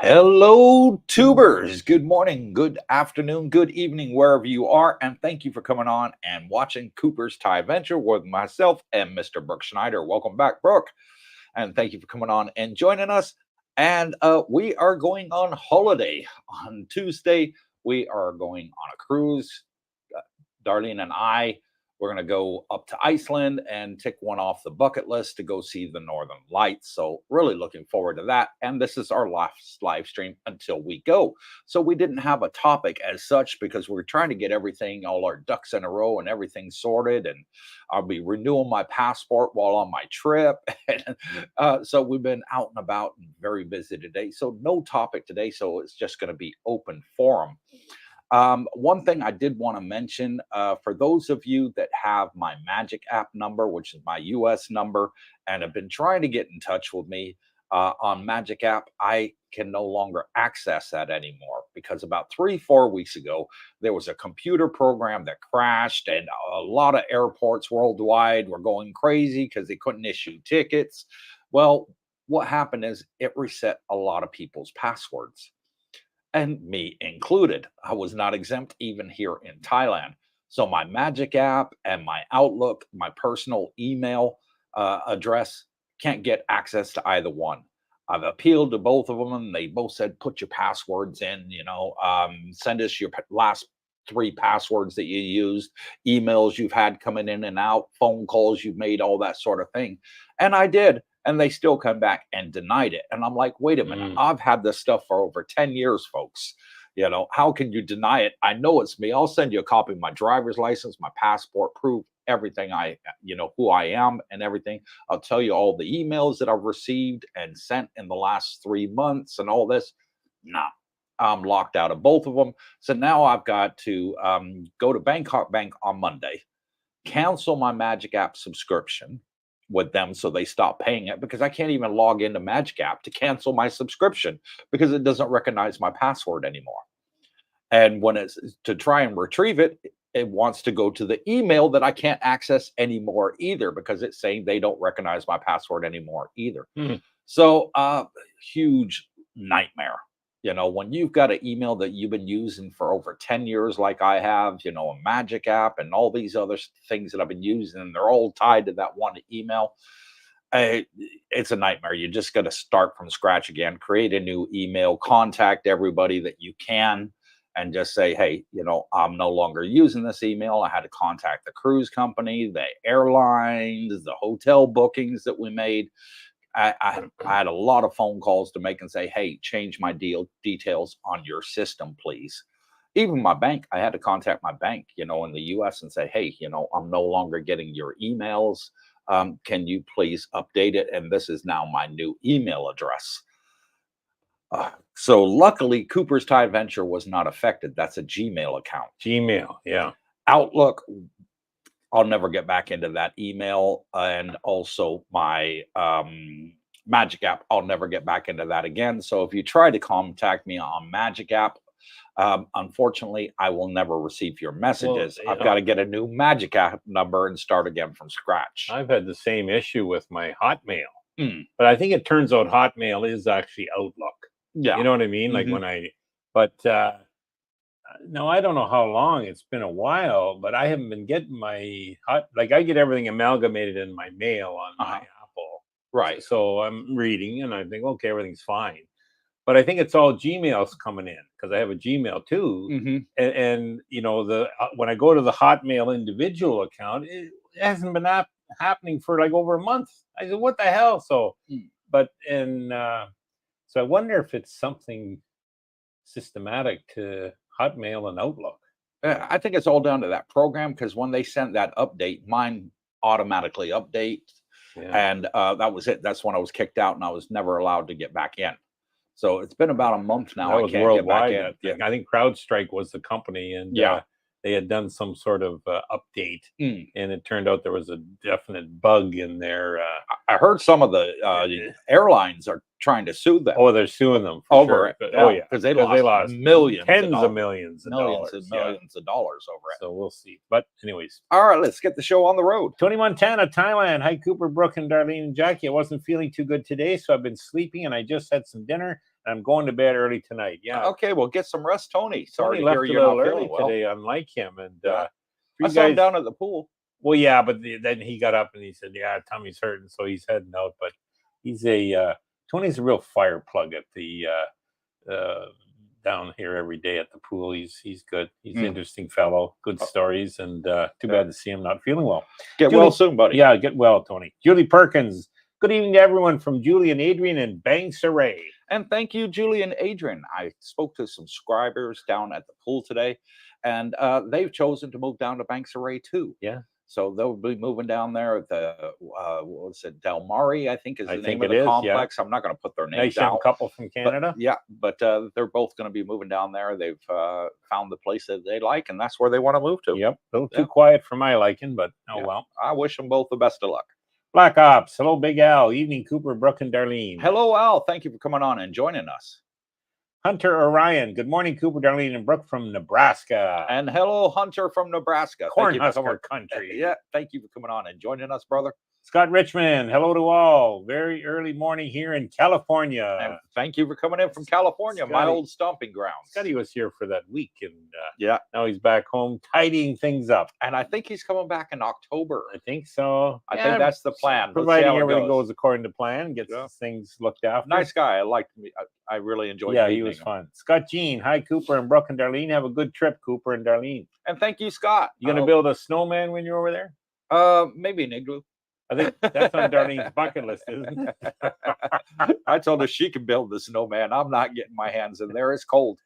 Hello, tubers. Good morning, good afternoon, good evening, wherever you are. And thank you for coming on and watching Cooper's Thai Adventure with myself and Mr. Brooke Schneider. Welcome back, Brooke. And thank you for coming on and joining us. And we are going on holiday on Tuesday. We are going on a cruise. Darlene and I, we're going to go up to Iceland and tick one off the bucket list to go see the Northern Lights. So really looking forward to that. And this is our last live stream until we go. So we didn't have a topic as such because we're trying to get everything, all our ducks in a row and everything sorted. And I'll be renewing my passport while on my trip. So we've been out and about and very busy today. So no topic today. So it's just going to be open forum. One thing I did want to mention for those of you that have my Magic app number, which is my US number, and have been trying to get in touch with me on Magic app, I can no longer access that anymore because about 3-4 weeks ago, there was a computer program that crashed, and a lot of airports worldwide were going crazy because they couldn't issue tickets. Well, what happened is it reset a lot of people's passwords, and me included. I was not exempt even here in Thailand. So my Magic app and my Outlook, my personal email address, can't get access to either one. I've appealed to both of them, and they both said, put your passwords in, send us your last 3 passwords that you used, emails you've had coming in and out, phone calls you've made, all that sort of thing. And I did. And they still come back and denied it. And I'm like, wait a minute, I've had this stuff for over 10 years, folks. How can you deny it? I know it's me. I'll send you a copy of my driver's license, my passport, proof, everything who I am and everything. I'll tell you all the emails that I've received and sent in the last 3 months and all this. Nah, I'm locked out of both of them. So now I've got to go to Bangkok Bank on Monday, cancel my Magic app subscription with them so they stop paying it, because I can't even log into Magic app to cancel my subscription because it doesn't recognize my password anymore. And when it's to try and retrieve it, it wants to go to the email that I can't access anymore either because it's saying they don't recognize my password anymore either. So huge nightmare. When you've got an email that you've been using for over 10 years, like I have, a Magic app and all these other things that I've been using, and they're all tied to that one email, it's a nightmare. You just got to start from scratch again, create a new email, contact everybody that you can, and just say, hey, I'm no longer using this email. I had to contact the cruise company, the airlines, the hotel bookings that we made. I had a lot of phone calls to make and say, hey, change my details on your system, please. Even my bank, I had to contact my bank, in the US and say, hey, I'm no longer getting your emails. Can you please update it? And this is now my new email address. So luckily, Cooper's Thai Adventure was not affected. That's a Gmail account. Gmail, yeah. Outlook, I'll never get back into that email. And also my Magic app, I'll never get back into that again. So if you try to contact me on Magic app, unfortunately, I will never receive your messages. I've got to get a new Magic app number and start again from scratch. I've had the same issue with my Hotmail. But I think it turns out Hotmail is actually Outlook. Yeah. You know what I mean? Like no, I don't know how long. It's been a while, but I haven't been getting my I get everything amalgamated in my mail on my Apple. Right. So I'm reading and I think, okay, everything's fine. But I think it's all Gmails coming in because I have a Gmail too. And when I go to the Hotmail individual account, it hasn't been happening for like over a month. I said, what the hell? So, so I wonder if it's something systematic to Hotmail and Outlook. I think it's all down to that program, because when they sent that update, mine automatically updates. And that was it. That's when I was kicked out and I was never allowed to get back in. So it's been about a month now. That was worldwide. I think CrowdStrike was the company, and they had done some sort of update, and it turned out there was a definite bug in there. I heard some of the airlines are trying to sue them. Oh, they're suing them over it. Because they lost millions, tens of millions of dollars, millions of dollars over it. So we'll see. But anyways, all right, let's get the show on the road. Tony Montana, Thailand. Hi, Cooper, Brooke, and Darlene and Jackie. I wasn't feeling too good today, so I've been sleeping, and I just had some dinner. I'm going to bed early tonight. Yeah. Okay, well, get some rest, Tony. Sorry Tony to hear left a you're little not early feeling well. today, unlike him. And Yeah. you I saw him guys, down at the pool. well, yeah, but then he got up and he said, "Yeah, tummy's hurting," so he's heading out. But he's Tony's a real fire plug at the down here every day at the pool. He's good. He's an interesting fellow. Good stories, and too bad to see him not feeling well. Get Julie, well soon, buddy. Yeah, get well, Tony. Julie Perkins. Good evening to everyone from Julie and Adrian in Bangsaray. And thank you, Julie and Adrian. I spoke to some subscribers down at the pool today, and they've chosen to move down to Bangsaray too. Yeah. So they'll be moving down there at the what was it, Del Mari, I think is the name of the complex. Yeah. I'm not going to put their names nice out. Young couple from Canada. But they're both going to be moving down there. They've found the place that they like, and that's where they want to move to. Yep. A little too quiet for my liking, but well. I wish them both the best of luck. Black Ops. Hello, Big Al. Evening, Cooper, Brooke, and Darlene. Hello, Al. Thank you for coming on and joining us. Hunter Orion. Good morning, Cooper, Darlene, and Brooke from Nebraska. And hello, Hunter from Nebraska. Cornhusker country. Yeah, thank you for coming on and joining us, brother. Scott Richmond. Hello to all. Very early morning here in California. And thank you for coming in from California, my old stomping grounds. Scotty was here for that week, and now he's back home tidying things up. And I think he's coming back in October. I think so. I think that's the plan. Providing everything goes according to plan, gets things looked after. Nice guy. I liked me. I really enjoyed. Yeah, he was fun. Scott Jean. Hi, Cooper and Brooke and Darlene. Have a good trip, Cooper and Darlene. And thank you, Scott. You gonna build a snowman when you're over there? Maybe an igloo. I think that's on Darlene's bucket list, isn't it? I told her she can build the snowman. I'm not getting my hands in there. It's cold.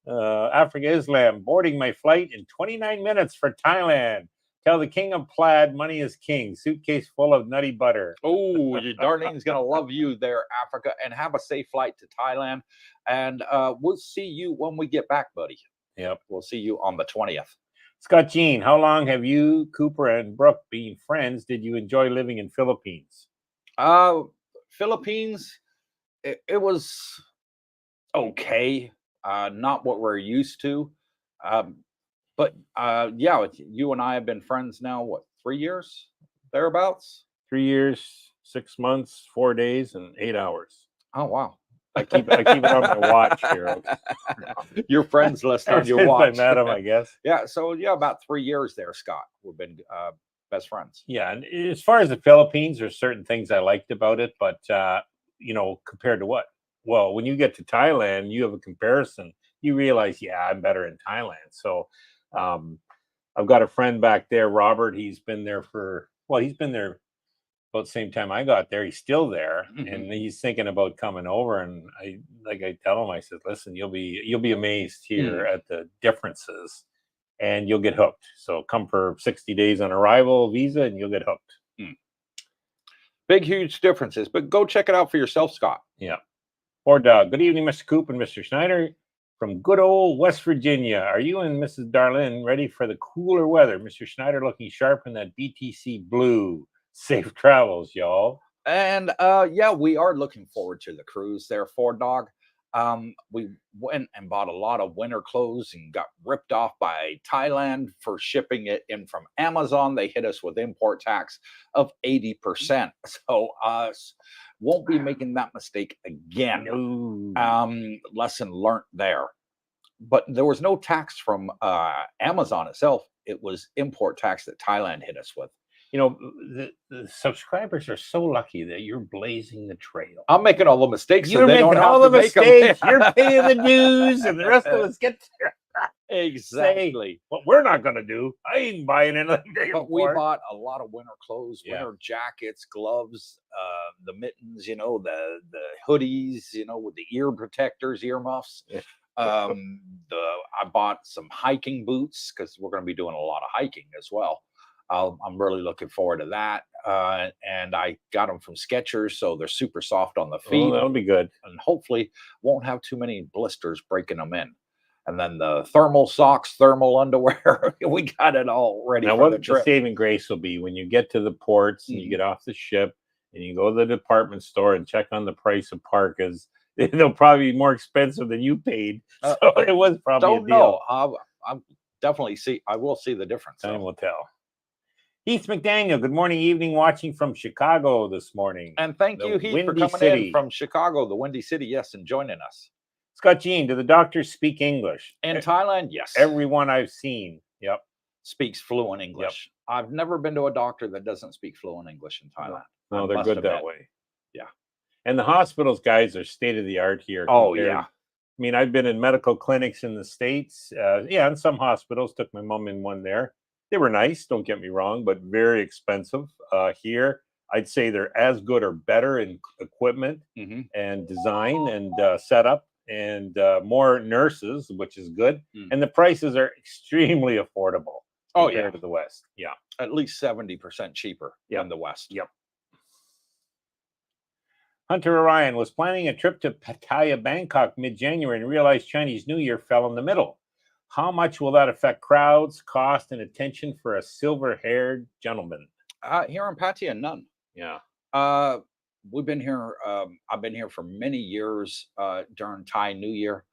Africa Islam. Boarding my flight in 29 minutes for Thailand. Tell the king of plaid money is king. Suitcase full of nutty butter. Oh, Darlene's going to love you there, Africa. And have a safe flight to Thailand. And we'll see you when we get back, buddy. Yep. We'll see you on the 20th. Scott Jean, how long have you, Cooper, and Brooke been friends? Did you enjoy living in Philippines? Philippines, it was okay. Not what we're used to. But yeah, you and I have been friends now, what, 3 years? Thereabouts? 3 years, 6 months, 4 days, and 8 hours. Oh, wow. I keep it on my watch here. Your friends list on your watch. I met him, I guess. Yeah, so yeah, about 3 years there, Scott. We've been best friends. Yeah, and as far as the Philippines, there's certain things I liked about it, but compared to what? Well, when you get to Thailand, you have a comparison. You realize, yeah, I'm better in Thailand. So I've got a friend back there, Robert. He's been there about the same time I got there. He's still there, and he's thinking about coming over. And I tell him, I said, listen, you'll be amazed here at the differences, and you'll get hooked. So come for 60 days on arrival visa, and you'll get hooked. Big, huge differences, but go check it out for yourself, Scott. Yeah. Or Doug. Good evening, Mr. Coop and Mr. Schneider from good old West Virginia. Are you and Mrs. Darlene ready for the cooler weather? Mr. Schneider looking sharp in that BTC blue. Safe travels, y'all. And yeah, we are looking forward to the cruise there, Ford Dog. We went and bought a lot of winter clothes and got ripped off by Thailand for shipping it in from Amazon. They hit us with import tax of 80%. So us won't be making that mistake again. No. Lesson learned there. But there was no tax from Amazon itself. It was import tax that Thailand hit us with. The subscribers are so lucky that you're blazing the trail. I'm making all the mistakes. You're making all the mistakes. You're paying the dues, and the rest of us get there. Exactly. What we're not going to do. I ain't buying anything. But we bought a lot of winter clothes, winter jackets, gloves, the mittens, the hoodies, with the ear protectors, earmuffs. I bought some hiking boots because we're going to be doing a lot of hiking as well. I'm really looking forward to that. And I got them from Skechers, so they're super soft on the feet. Oh, that'll be good. And hopefully won't have too many blisters breaking them in. And then the thermal socks, thermal underwear, we got it all ready now, for the what trip. The saving grace will be when you get to the ports and you get off the ship and you go to the department store and check on the price of parkas. They'll probably be more expensive than you paid. So it was probably a deal. I will see the difference. Time will tell. Heath McDaniel, good morning, evening, watching from Chicago this morning. And thank The you, Heath, for Windy coming City. in from Chicago, the Windy City, yes, and joining us. Scott Jean, do the doctors speak English? In Thailand, yes. Everyone I've seen, yep, speaks fluent English. Yep. I've never been to a doctor that doesn't speak fluent English in Thailand. No, they're good that way. Yeah. And the hospitals guys are state of the art here. Oh, yeah. I mean, I've been in medical clinics in the States. And some hospitals. Took my mom in one there. They were nice, don't get me wrong, but very expensive. Here, I'd say they're as good or better in equipment and design and setup, and more nurses, which is good. And the prices are extremely affordable compared to the West. Yeah. At least 70% cheaper than the West. Yep. Hunter Orion was planning a trip to Pattaya, Bangkok mid-January and realized Chinese New Year fell in the middle. How much will that affect crowds, cost, and attention for a silver-haired gentleman? Here in Pattaya, none. Yeah. We've been here. I've been here for many years during Thai New Year.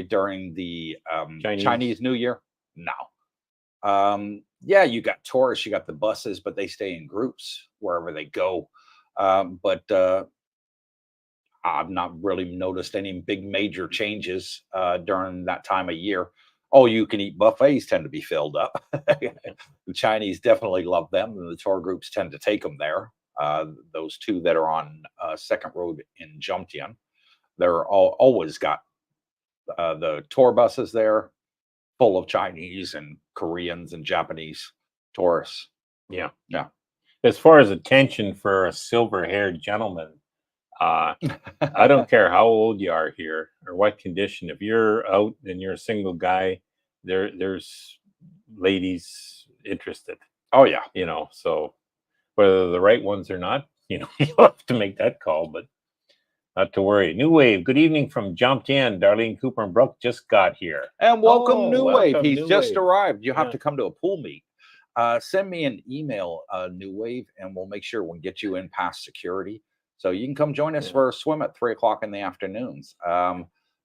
During the Chinese New Year. No. Yeah, you got tourists, you got the buses, but they stay in groups wherever they go. But I've not really noticed any big major changes during that time of year. Oh, you can eat buffets tend to be filled up. The Chinese definitely love them, and the tour groups tend to take them there. Those two that are on Second Road in Jomtien, they're always got the tour buses there full of Chinese and Koreans and Japanese tourists. Yeah. Yeah. As far as attention for a silver-haired gentleman, I don't care how old you are here or what condition. If you're out and you're a single guy, there's ladies interested. Oh yeah. So whether the right ones or not, you'll have to make that call, but not to worry. New Wave, good evening from Jumped In. Darlene, Cooper, and Brooke just got here. And welcome, New Wave. He's just Wave. arrived. You have to come to a pool meet. Send me an email, New Wave, and we'll make sure we'll get you in past security. So you can come join us for a swim at 3 o'clock in the afternoons.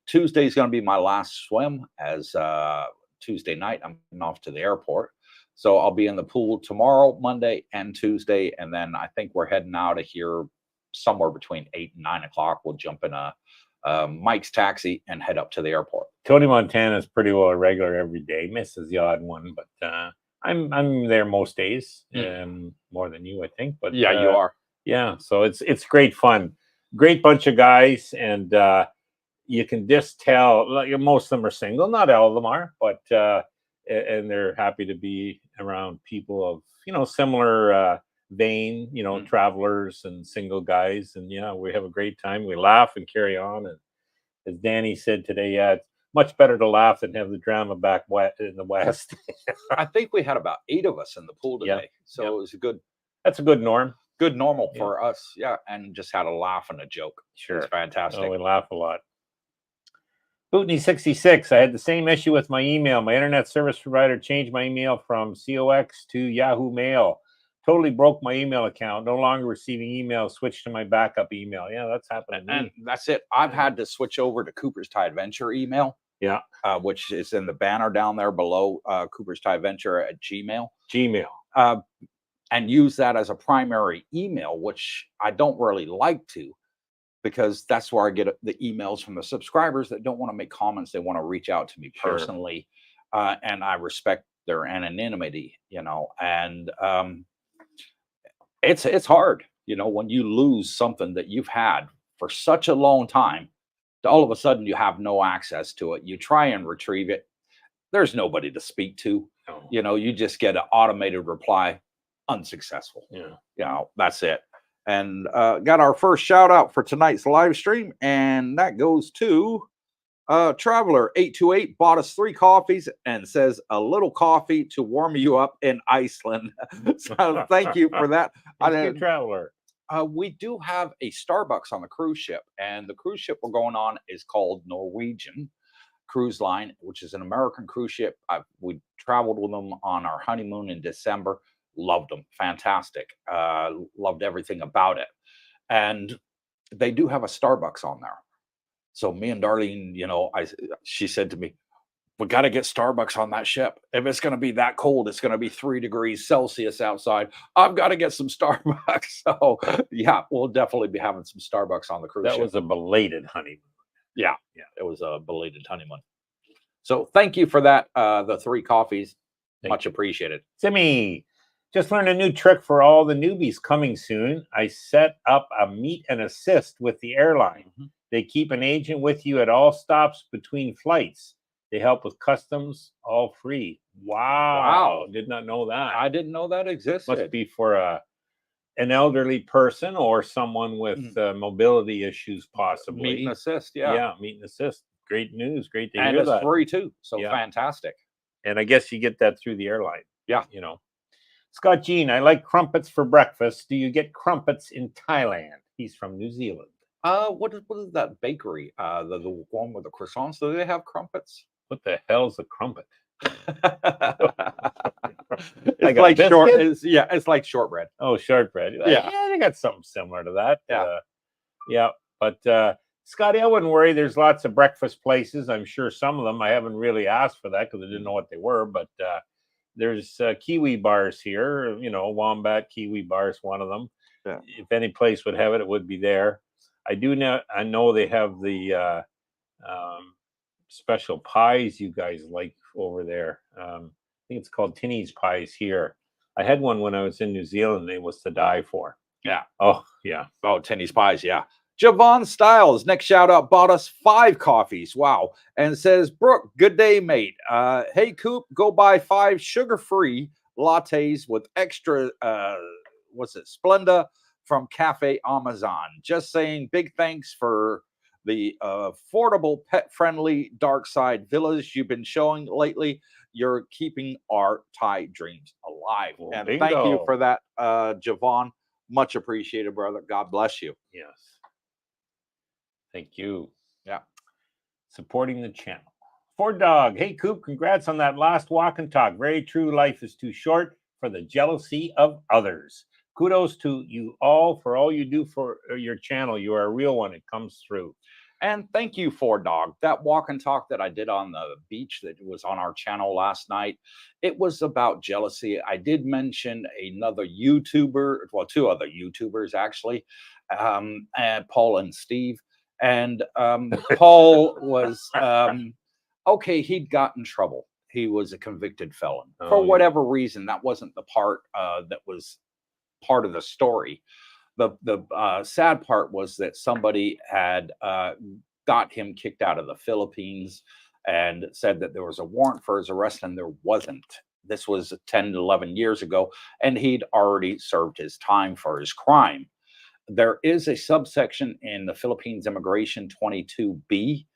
Tuesday is going to be my last swim, as Tuesday night I'm off to the airport. So I'll be in the pool tomorrow, Monday, and Tuesday. And then I think we're heading out of here somewhere between 8 and 9 o'clock. We'll jump in a Mike's taxi and head up to the airport. Tony Montana is pretty well a regular every day. Misses the odd one, but I'm there most days, more than you, I think. But yeah, you are. Yeah, so it's great fun. Great bunch of guys, and you can just tell, like, most of them are single. Not all of them are, but and they're happy to be around people of similar vein, travelers and single guys. And we have a great time. We laugh and carry on. And as Danny said today, it's much better to laugh than have the drama back in the West. I think we had about 8 of us in the pool today, so it was a good. That's a good norm. Good normal for us, and just had a laugh and a joke. Sure. It's fantastic. Oh, we laugh a lot. Bootney66, I had the same issue with my email. My internet service provider changed my email from COX to Yahoo Mail. Totally broke my email account. No longer receiving emails. Switched to my backup email. Yeah, that's happened to me. And that's it. I've had to switch over to Cooper's Thai Adventure email. Yeah. Which is in the banner down there below, Cooper's Thai Adventure at Gmail. And use that as a primary email, which I don't really like to, because that's where I get the emails from the subscribers that don't want to make comments. They want to reach out to me personally. And I respect their anonymity, and it's hard, when you lose something that you've had for such a long time, all of a sudden you have no access to it. You try and retrieve it. There's nobody to speak to. No. You just get an automated reply. Unsuccessful. That's it. And got our first shout out for tonight's live stream, and that goes to Traveler 828. Bought us 3 coffees and says a little coffee to warm you up in Iceland. So thank you for that. Thank you, Traveler. We do have a Starbucks on the cruise ship, and the cruise ship we're going on is called Norwegian Cruise Line, which is an American cruise ship. We traveled with them on our honeymoon in December. Loved them. Fantastic. Loved everything about it. And they do have a Starbucks on there. So me and Darlene, she said to me, we got to get Starbucks on that ship. If it's going to be that cold, it's going to be 3 degrees Celsius outside. I've got to get some Starbucks. So yeah, we'll definitely be having some Starbucks on the cruise That ship. was a belated honeymoon. Yeah, it was a belated honeymoon. So thank you for that. The 3 coffees, much appreciated. Timmy, just learned a new trick for all the newbies coming soon. I set up a meet and assist with the airline. They keep an agent with you at all stops between flights. They help with customs, all free. Wow. Did not know that. I didn't know that existed. Must be for an elderly person or someone with mobility issues, possibly. Meet and assist, yeah. Yeah, meet and assist. Great news. Great to hear that. And that. it's free too. So fantastic. And I guess you get that through the airline. Yeah. You know. Scott Jean, I like crumpets for breakfast. Do you get crumpets in Thailand? He's from New Zealand. What is that bakery? The one with the croissants. Do they have crumpets? What the hell's a crumpet? It's like short. It's like shortbread. Oh, shortbread. Yeah, they got something similar to that. Yeah. But Scotty, I wouldn't worry. There's lots of breakfast places. I'm sure some of them. I haven't really asked for that because I didn't know what they were. But there's Kiwi bars here. You know, Wombat Kiwi bars, one of them. Yeah. If any place would have it, it would be there. I know they have the special pies you guys like over there. I think it's called Tinny's pies here. I had one when I was in New Zealand. It was to die for. Yeah. Oh, yeah. Oh, Tinny's pies. Yeah. Javon Styles, next shout out, bought us 5 coffees. Wow. And says, Brooke, good day, mate. Hey, Coop, go buy 5 sugar-free lattes with extra, Splenda from Cafe Amazon. Just saying, big thanks for the affordable, pet-friendly dark side villas you've been showing lately. You're keeping our Thai dreams alive. Well, and bingo. Thank you for that, Javon. Much appreciated, brother. God bless you. Yes. Thank you. Yeah. Supporting the channel. Ford Dog. Hey, Coop, congrats on that last walk and talk. Very true. Life is too short for the jealousy of others. Kudos to you all for all you do for your channel. You are a real one. It comes through. And thank you, Ford Dog. That walk and talk that I did on the beach that was on our channel last night, it was about jealousy. I did mention another YouTuber, well, 2 other YouTubers actually, and Paul and Steve. And Paul was, okay, he'd got in trouble. He was a convicted felon. For whatever reason. That wasn't the part that was part of the story. The sad part was that somebody had got him kicked out of the Philippines and said that there was a warrant for his arrest, and there wasn't. This was 10 11 years ago, and he'd already served his time for his crime. There is a subsection in the Philippines Immigration 22B,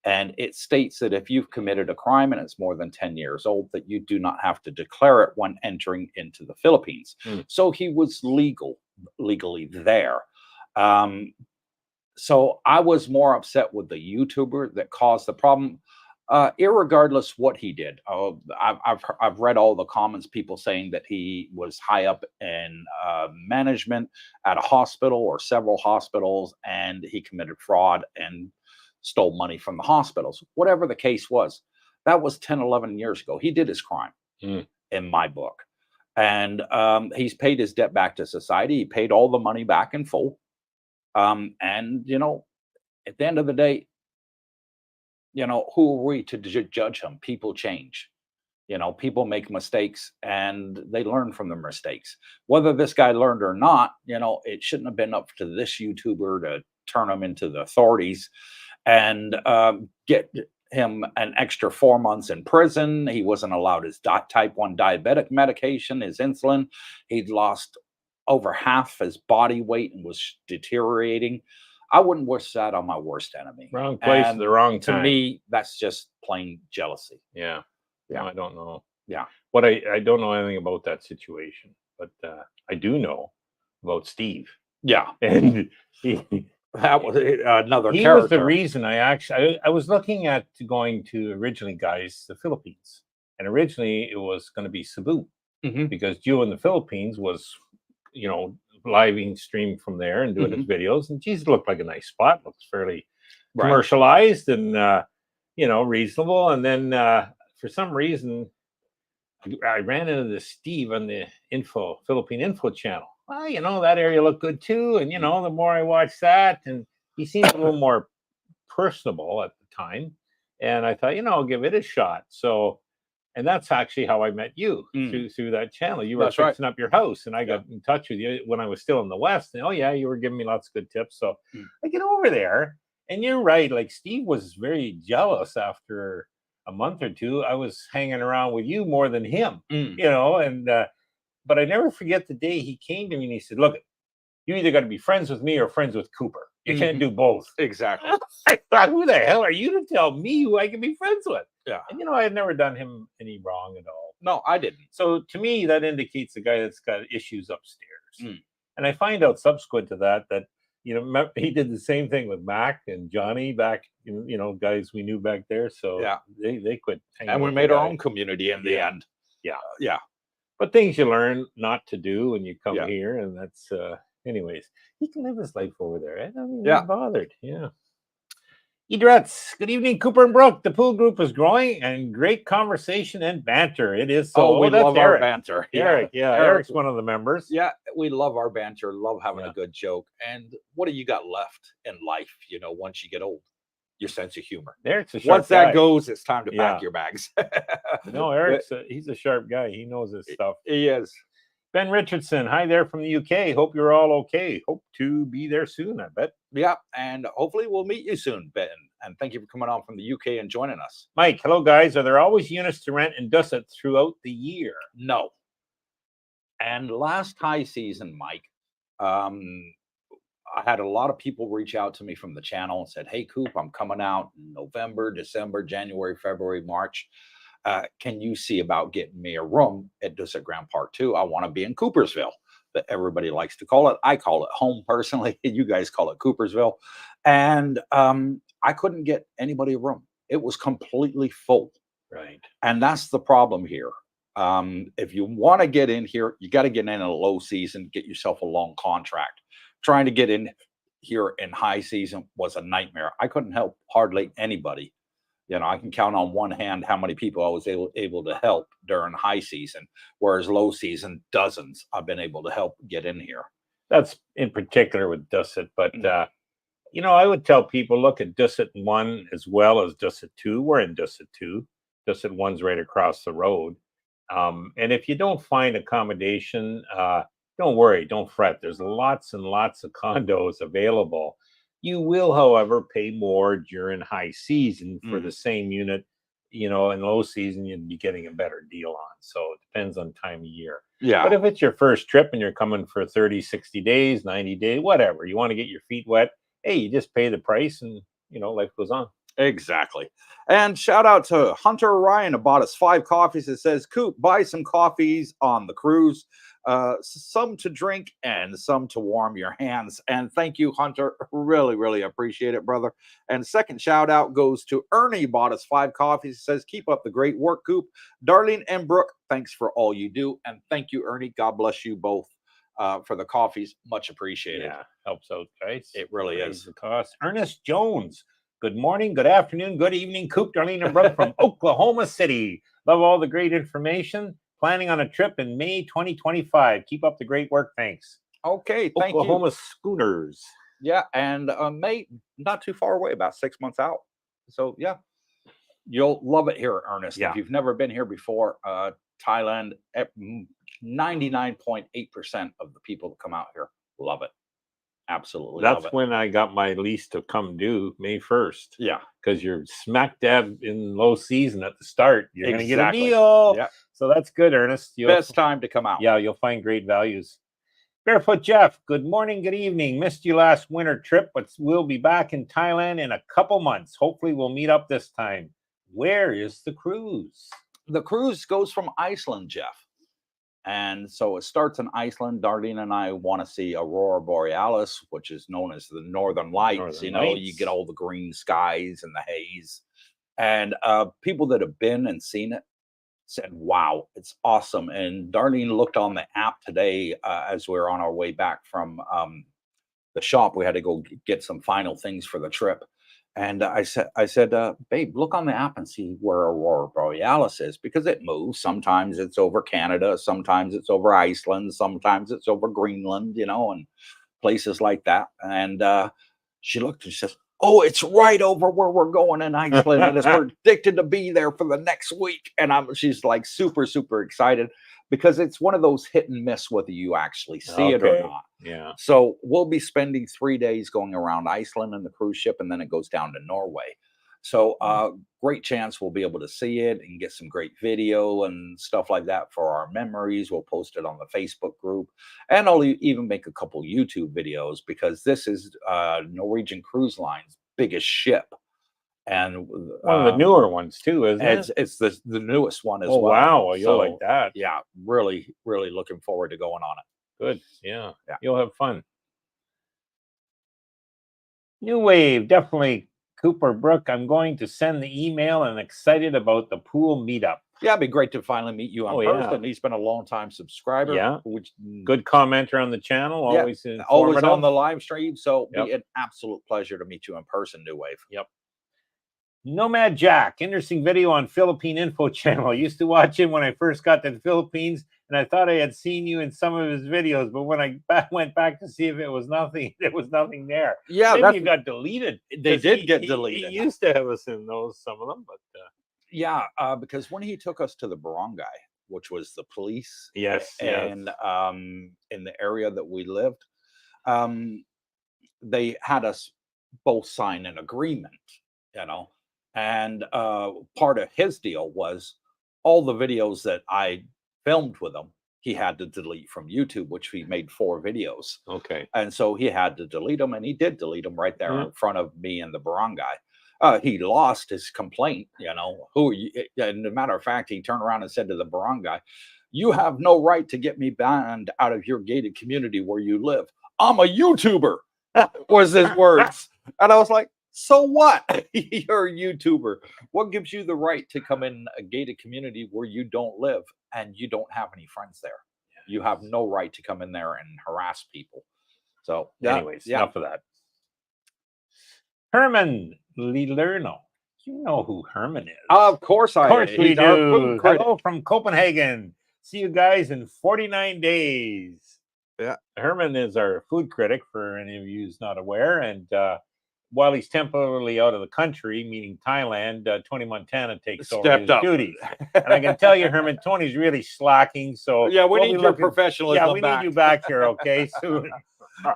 and it states that if you've committed a crime and it's more than 10 years old, that you do not have to declare it when entering into the Philippines. So he was legally there. So I was more upset with the YouTuber that caused the problem, irregardless what he did. I've read all the comments, people saying that he was high up in management at a hospital or several hospitals, and he committed fraud and stole money from the hospitals. Whatever the case was, that was 10 11 years ago. He did his crime in my book. And he's paid his debt back to society. He paid all the money back in full. And, you know, at the end of the day, you know, who are we to judge him? People change. You know, people make mistakes and they learn from their mistakes. Whether this guy learned or not, you know, it shouldn't have been up to this YouTuber to turn him into the authorities and get him an extra 4 months in prison. He wasn't allowed his type 1 diabetic medication, his insulin. He'd lost over half his body weight and was deteriorating. I wouldn't wish that on my worst enemy. Wrong place at the wrong time. To me, that's just plain jealousy. Yeah. No, I don't know. Yeah. What I don't know anything about that situation, but I do know about Steve. Yeah. And that was another he character. Was the reason I was looking at going to originally, guys, the Philippines. And originally it was going to be Cebu because Gio in the Philippines was, you know, living stream from there and doing his videos. And geez, it looked like a nice spot. Looks fairly commercialized and, you know, reasonable. And then for some reason, I ran into this Steve on the Philippine Info channel. Well, you know, that area looked good too. And, you know, the more I watched that, and he seemed a little more personable at the time. And I thought, you know, I'll give it a shot. So, and that's actually how I met you through that channel. You were fixing up your house, and I got in touch with you when I was still in the West. And oh yeah, you were giving me lots of good tips. So I get over there, and you're right. Like Steve was very jealous after a month or two. I was hanging around with you more than him, you know. And but I never forget the day he came to me and he said, "Look, you either got to be friends with me or friends with Cooper. You can't do both." Exactly. I thought, who the hell are you to tell me who I can be friends with? Yeah. And, you know, I had never done him any wrong at all. No, I didn't. So to me, that indicates a guy that's got issues upstairs. And I find out subsequent to that, you know, he did the same thing with Mac and Johnny back, you know, guys we knew back there. So they quit. And we made our own community in the end. Yeah. But things you learn not to do when you come here. And that's, anyways, he can live his life over there. I don't even bothered. Yeah. Idrets, good evening, Cooper and Brooke. The pool group is growing and great conversation and banter. It is so. We love our banter. Eric's one of the members. Yeah, we love our banter, love having a good joke. And what do you got left in life, you know, once you get old? Your sense of humor. Eric's a sharp Once that goes, it's time to pack your bags. No, Eric's he's a sharp guy. He knows his stuff. He is. Ben Richardson, hi there from the UK. Hope you're all okay. Hope to be there soon, I bet. Yeah, and hopefully we'll meet you soon, Ben. And thank you for coming on from the UK and joining us. Mike, hello, guys. Are there always units to rent in Dusset throughout the year? No. And last high season, Mike, I had a lot of people reach out to me from the channel and said, "Hey, Coop, I'm coming out in November, December, January, February, March. Can you see about getting me a room at Dusset Grand Park 2? I want to be in Coopersville." That everybody likes to call it. I call it home personally. You guys call it Coopersville. And I couldn't get anybody a room. It was completely full. Right. And that's the problem here. If you want to get in here, you got to get in a low season, get yourself a long contract. Trying to get in here in high season was a nightmare. I couldn't help hardly anybody. You know, I can count on one hand how many people I was able to help during high season, whereas low season, dozens I've been able to help get in here. That's in particular with Dusset, but you know, I would tell people, look at Dusset 1 as well as Dusset 2. We're in Dusset 2. Dusset 1's right across the road. And if you don't find accommodation, don't worry, don't fret. There's lots and lots of condos available. You will, however, pay more during high season for the same unit. You know, in low season, you'd be getting a better deal on. So it depends on time of year. Yeah. But if it's your first trip and you're coming for 30, 60 days, 90 days, whatever, you want to get your feet wet, hey, you just pay the price and, you know, life goes on. Exactly. And shout out to Hunter Ryan, who bought us 5 coffees. It says, "Coop, buy some coffees on the cruise. Some to drink and some to warm your hands." And thank you, Hunter. Really, really appreciate it, brother. And second shout out goes to Ernie, bought us 5 coffees. He says, "Keep up the great work, Coop. Darlene and Brooke, thanks for all you do." And thank you, Ernie. God bless you both for the coffees. Much appreciated. Yeah, helps out, guys. It really is. The cost. Ernest Jones, good morning, good afternoon, good evening, Coop, Darlene, and Brooke from Oklahoma City. Love all the great information. Planning on a trip in May 2025. Keep up the great work. Thanks. Okay, thank Oklahoma you. Schooners. Yeah, and May, not too far away, about 6 months out. So, yeah, you'll love it here, Ernest. Yeah. If you've never been here before, Thailand, 99.8% of the people that come out here love it. Absolutely love it. That's when I got my lease to come due, May 1st. Yeah. Because you're smack dab in low season at the start. You're going to get a Exactly. deal. Yeah. So that's good, Ernest. Best time to come out. Yeah, you'll find great values. Barefoot Jeff, good morning, good evening. Missed you last winter trip, but we'll be back in Thailand in a couple months. Hopefully we'll meet up this time. Where is the cruise? The cruise goes from Iceland, Jeff. And so it starts in Iceland. Darlene and I want to see Aurora Borealis, which is known as the Northern Lights. You get all the green skies and the haze. And people that have been and seen it said, wow, it's awesome. And Darlene looked on the app today as we were on our way back from the shop. We had to go get some final things for the trip. And I said, babe, look on the app and see where Aurora Borealis is because it moves. Sometimes it's over Canada, sometimes it's over Iceland, sometimes it's over Greenland, and places like that. And she looked and she says, "Oh, it's right over where we're going in Iceland, and it's predicted to be there for the next week." And she's like super, super excited because it's one of those hit and miss whether you actually see it or Okay. not. Yeah. So we'll be spending 3 days going around Iceland in the cruise ship, and then it goes down to Norway. So great chance we'll be able to see it and get some great video and stuff like that for our memories. We'll post it on the Facebook group, and I'll even make a couple YouTube videos because this is Norwegian Cruise Line's biggest ship, and One of the newer ones too, isn't it? it's the newest one as Oh well. wow, well, you'll like So that. yeah, really, really looking forward to going on it. Good. Yeah. Yeah. You'll have fun. New Wave, definitely Cooper Brooke. I'm going to send the email and excited about the pool meetup. Yeah, it'd be great to finally meet you in Oh, yeah. person. He's been a long time subscriber. Yeah. Which Good commenter on the channel, Yeah, always always on informative. the live stream. So Yep. be an absolute pleasure to meet you in person, New Wave. Yep. Nomad Jack, interesting video on Philippine Info Channel. I used to watch him when I first got to the Philippines, and I thought I had seen you in some of his videos, but when I went back to see if it was nothing, there was nothing there. Yeah, Maybe you got deleted. They 'cause did get He deleted. used to have us in those, some of them, but Yeah, because when he took us to the barangay, which was the police, yes, and in the area that we lived, um, they had us both sign an agreement, you know, and part of his deal was all the videos that I filmed with him, he had to delete from YouTube, which he made 4 videos. okay. And so he had to delete them, and he did delete them right there Mhm. in front of me and the barangay. He lost his complaint, who, and as a matter of fact, he turned around and said to the barangay, "You have no right to get me banned out of your gated community where you live. I'm a YouTuber," was his words. And I was like, so what? You're a YouTuber. What gives you the right to come in a gated community where you don't live and you don't have any friends there? You have no right to come in there and harass people. So, Anyways, yeah. enough of that. Herman Lilerno. You know who Herman is. Of course Of course we He's our food do. critic. Hello from Copenhagen. See you guys in 49 days. Yeah. Herman is our food critic, for any of you who's not aware. And while he's temporarily out of the country, meaning Thailand, Tony Montana takes over Stepped his up. duties. And I can tell you, Herman, Tony's really slacking. So Yeah, we we'll need be your looking- professionalism Yeah, we back. need you back here, okay, soon.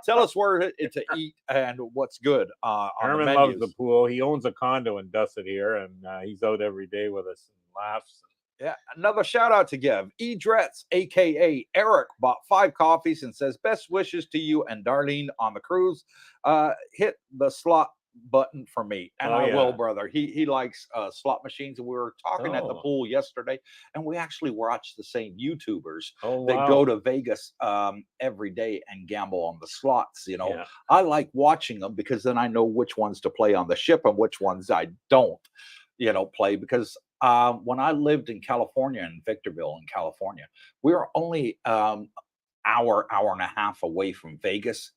Tell us where to eat and what's good on Herman the loves menus. the pool. He owns a condo in Dusset here, and he's out every day with us and laughs. Yeah, another shout out to give. Edretz, aka Eric, bought 5 coffees and says, "Best wishes to you and Darlene on the cruise. Hit the slot button for me." And Oh, I will, yeah. brother. He likes slot machines, and we were talking at the Oh. pool yesterday, and we actually watched the same YouTubers Oh, that wow. go to Vegas every day and gamble on the slots. Yeah. I like watching them because then I know which ones to play on the ship and which ones I don't, play because when I lived in California, in Victorville, in California, we were only hour and a half away from Vegas.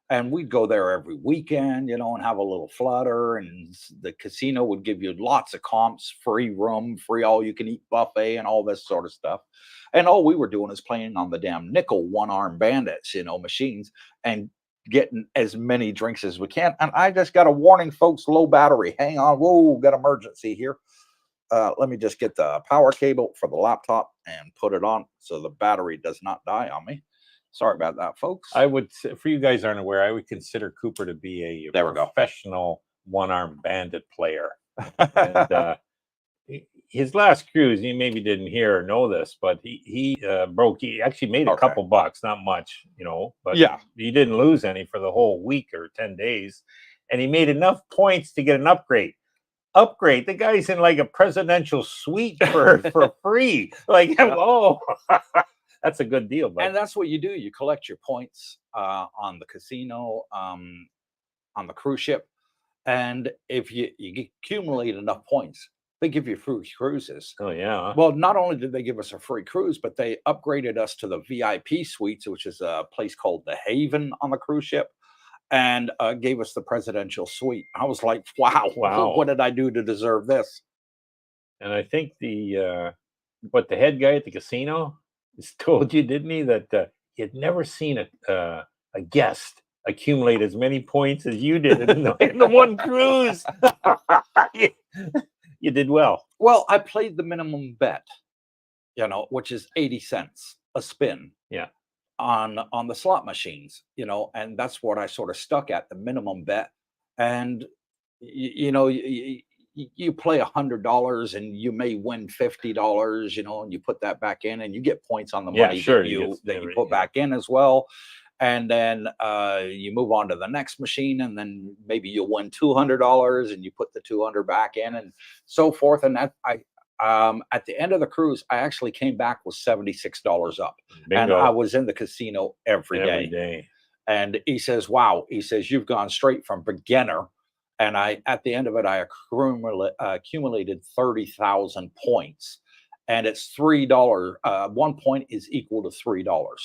And we'd go there every weekend, and have a little flutter. And the casino would give you lots of comps, free room, free all you can eat buffet, and all this sort of stuff. And all we were doing is playing on the damn nickel one-arm bandits, machines, and getting as many drinks as we can. And I just got a warning, folks, low battery. Hang on. Whoa, got emergency here. Let me just get the power cable for the laptop and put it on so the battery does not die on me. Sorry about that, folks. I would, for you guys aren't aware, I would consider Cooper to be a professional one-armed bandit player. And his last cruise, he maybe didn't hear or know this, but he broke. He actually made a couple bucks, not much, but yeah, he didn't lose any for the whole week or 10 days, and he made enough points to get an upgrade. The guy's in like a presidential suite for free. Like, oh, that's a good deal. And that's what you do. You collect your points on the casino, on the cruise ship, and if you accumulate enough points, they give you free cruises. Oh yeah. Well, not only did they give us a free cruise, but they upgraded us to the VIP suites, which is a place called the Haven on the cruise ship. and gave us the presidential suite. I was like, wow, Wow. what did I do to deserve this? And I think the head guy at the casino told you, didn't he, that he had never seen a guest accumulate as many points as you did in the one cruise. You did well. Well, I played the minimum bet, which is 80 cents a spin. Yeah. On the slot machines, and that's what I sort of stuck at, the minimum bet. And you play $100 and you may win $50, and you put that back in and you get points on the money sure, that you put back in as well. And then you move on to the next machine, and then maybe you'll win $200 and you put the 200 back in and so forth. And that at the end of the cruise, I actually came back with $76 up. Bingo. And I was in the casino every day. And he says, wow, he says, you've gone straight from beginner. And at the end of it, I accumulated 30,000 points, and it's $3. 1 point is equal to $3.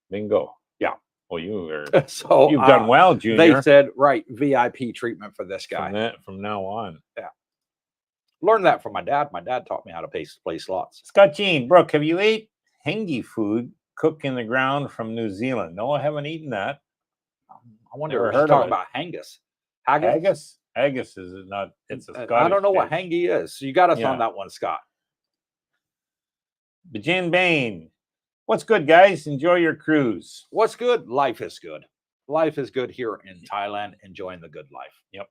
Bingo. Yeah. Well, you've done well, Junior. They said, right, VIP treatment for this guy. From now on. Yeah. Learned that from my dad. My dad taught me how to play slots. Scott Jean, Brooke, have you ate hengi food cooked in the ground from New Zealand? No, I haven't eaten that. I wonder if you're talking about haggis. Haggis? Haggis is not. It's a Scottish. I don't know dish. what hangi is. So you got us on that one, Scott. Bajin Bain, what's good, guys? Enjoy your cruise. What's good? Life is good. Life is good here in Thailand. Enjoying the good life. Yep.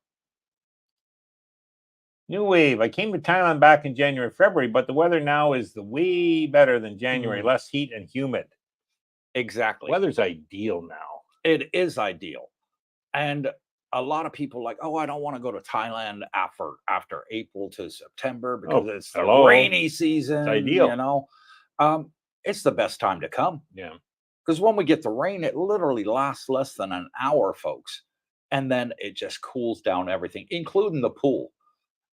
New Wave. I came to Thailand back in January, February, but the weather now is way better than January. Less heat and humid. Exactly. Weather's ideal now. It is ideal. And a lot of people like, oh, I don't want to go to Thailand after April to September because it's the rainy season. It's ideal. It's the best time to come. Yeah. Because when we get the rain, it literally lasts less than an hour, folks. And then it just cools down everything, including the pool.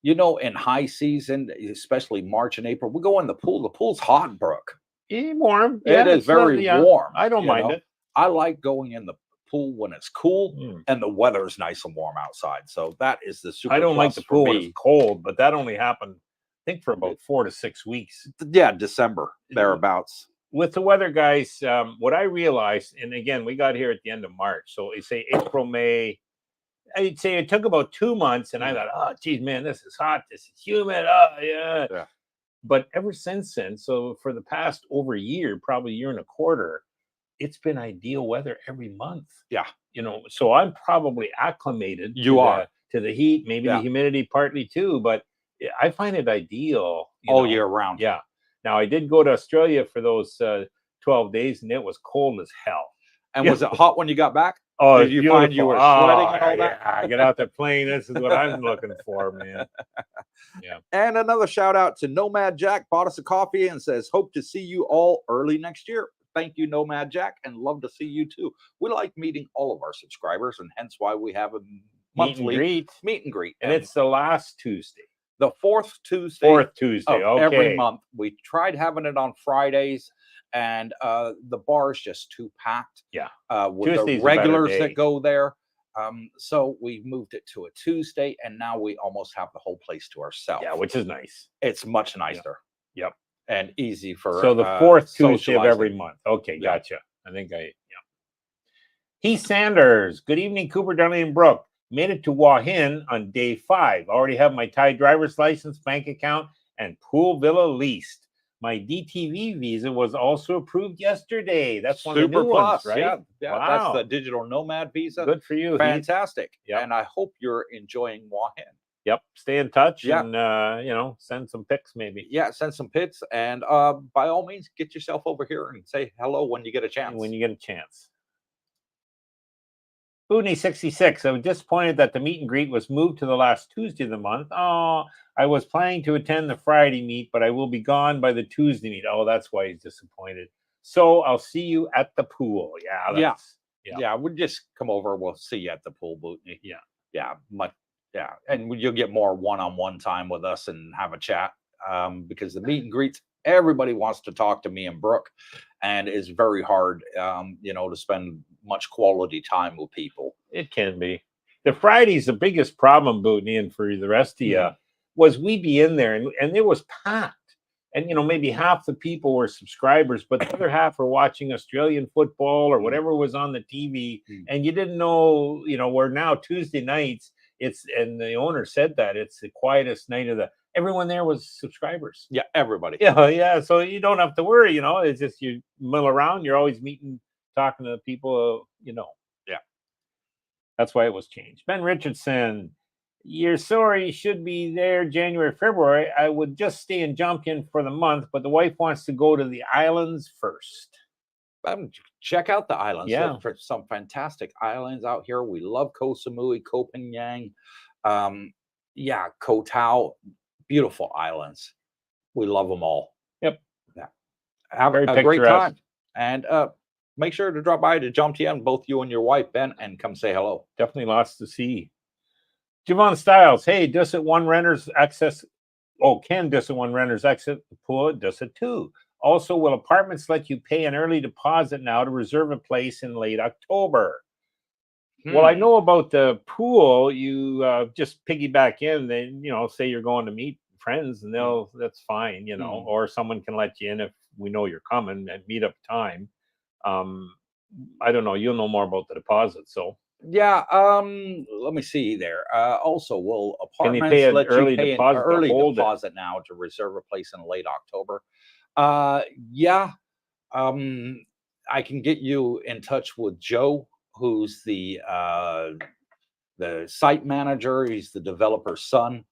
In high season, especially March and April, we go in the pool. The pool's hot, Brooke. Warm. It is very warm. I don't mind it. I like going in the pool when it's cool and the weather's nice and warm outside. So that is the super. I don't like the pool when it's cold, but that only happened, I think, for about 4 to 6 weeks. Yeah, December, thereabouts. With the weather, guys, what I realized, and again, we got here at the end of March. So you say April, May. I'd say it took about 2 months, and I thought, oh, geez, man, this is hot. This is humid. Oh, yeah. But ever since then, so for the past over a year, probably a year and a quarter, it's been ideal weather every month. Yeah. So I'm probably acclimated to the heat, maybe the humidity partly too, but I find it ideal all year round. Yeah. Now I did go to Australia for those 12 days and it was cold as hell. And was it hot when you got back? Oh, did you find you were sweating and all that? I get out the plane. This is what I'm looking for, man. Yeah. And another shout out to Nomad Jack, bought us a coffee and says, hope to see you all early next year. Thank you, Nomad Jack, and love to see you too. We like meeting all of our subscribers, and hence why we have a monthly meet and greet. And it's the last Tuesday. The fourth Tuesday. Of every month. We tried having it on Fridays, and the bar is just too packed. Yeah. With Tuesday's the regulars that go there. So we moved it to a Tuesday, and now we almost have the whole place to ourselves. Yeah, which is nice. It's much nicer. Yep. And easy for so the fourth Tuesday of every month. Okay, gotcha. I think Heath Sanders. Good evening, Cooper, Donnelly, and Brooke. Made it to Hua Hin on day 5. Already have my Thai driver's license, bank account, and pool villa leased. My DTV visa was also approved yesterday. That's one of the new ones, right? Yeah, wow. That's the digital nomad visa. Good for you. Fantastic. Yep. And I hope you're enjoying Hua Hin. Yep. Stay in touch and, send some pics maybe. Yeah, send some pics. And by all means, get yourself over here and say hello when you get a chance. When you get a chance. Booney66. I was disappointed that the meet and greet was moved to the last Tuesday of the month. Oh, I was planning to attend the Friday meet, but I will be gone by the Tuesday meet. Oh, that's why he's disappointed. So I'll see you at the pool. Yeah. We'll just come over. We'll see you at the pool, Booney. Yeah. Yeah, and you'll get more one-on-one time with us and have a chat because the meet and greets, everybody wants to talk to me and Brooke, and it's very hard, to spend much quality time with people. It can be. The Friday's the biggest problem, Bootney, and for the rest of you, was we'd be in there and it was packed. And, maybe half the people were subscribers, but the other half were watching Australian football or whatever was on the TV. And you didn't know, where now Tuesday nights, and the owner said that it's the quietest night of everyone there was subscribers. Yeah, everybody. Yeah. So you don't have to worry, it's just you mill around. You're always talking to people, Yeah. That's why it was changed. Ben Richardson, you're sorry, should be there January, February. I would just stay and jump in for the month, but the wife wants to go to the islands first. Check out the islands. Yeah. Look for some fantastic islands out here. We love Koh Samui, Koh Phangan, Koh Tao. Beautiful islands. We love them all. Yep. Yeah. Have a great time. And make sure to drop by to Jomtien, both you and your wife, Ben, and come say hello. Definitely lots to see. Javon Styles, hey, does it one renters access? Oh, can does it one renters exit the pool? Does it too? Also, will apartments let you pay an early deposit now to reserve a place in late October? Well, I know about the pool. You just piggyback in, then say you're going to meet friends, and that's fine, or someone can let you in if we know you're coming and meet up time. I don't know. You'll know more about the deposit, so. Yeah. Let me see there. Also, will apartments let you early pay deposit an early deposit now to reserve a place in late October? Yeah. I can get you in touch with Joe, who's the site manager. He's the developer's son,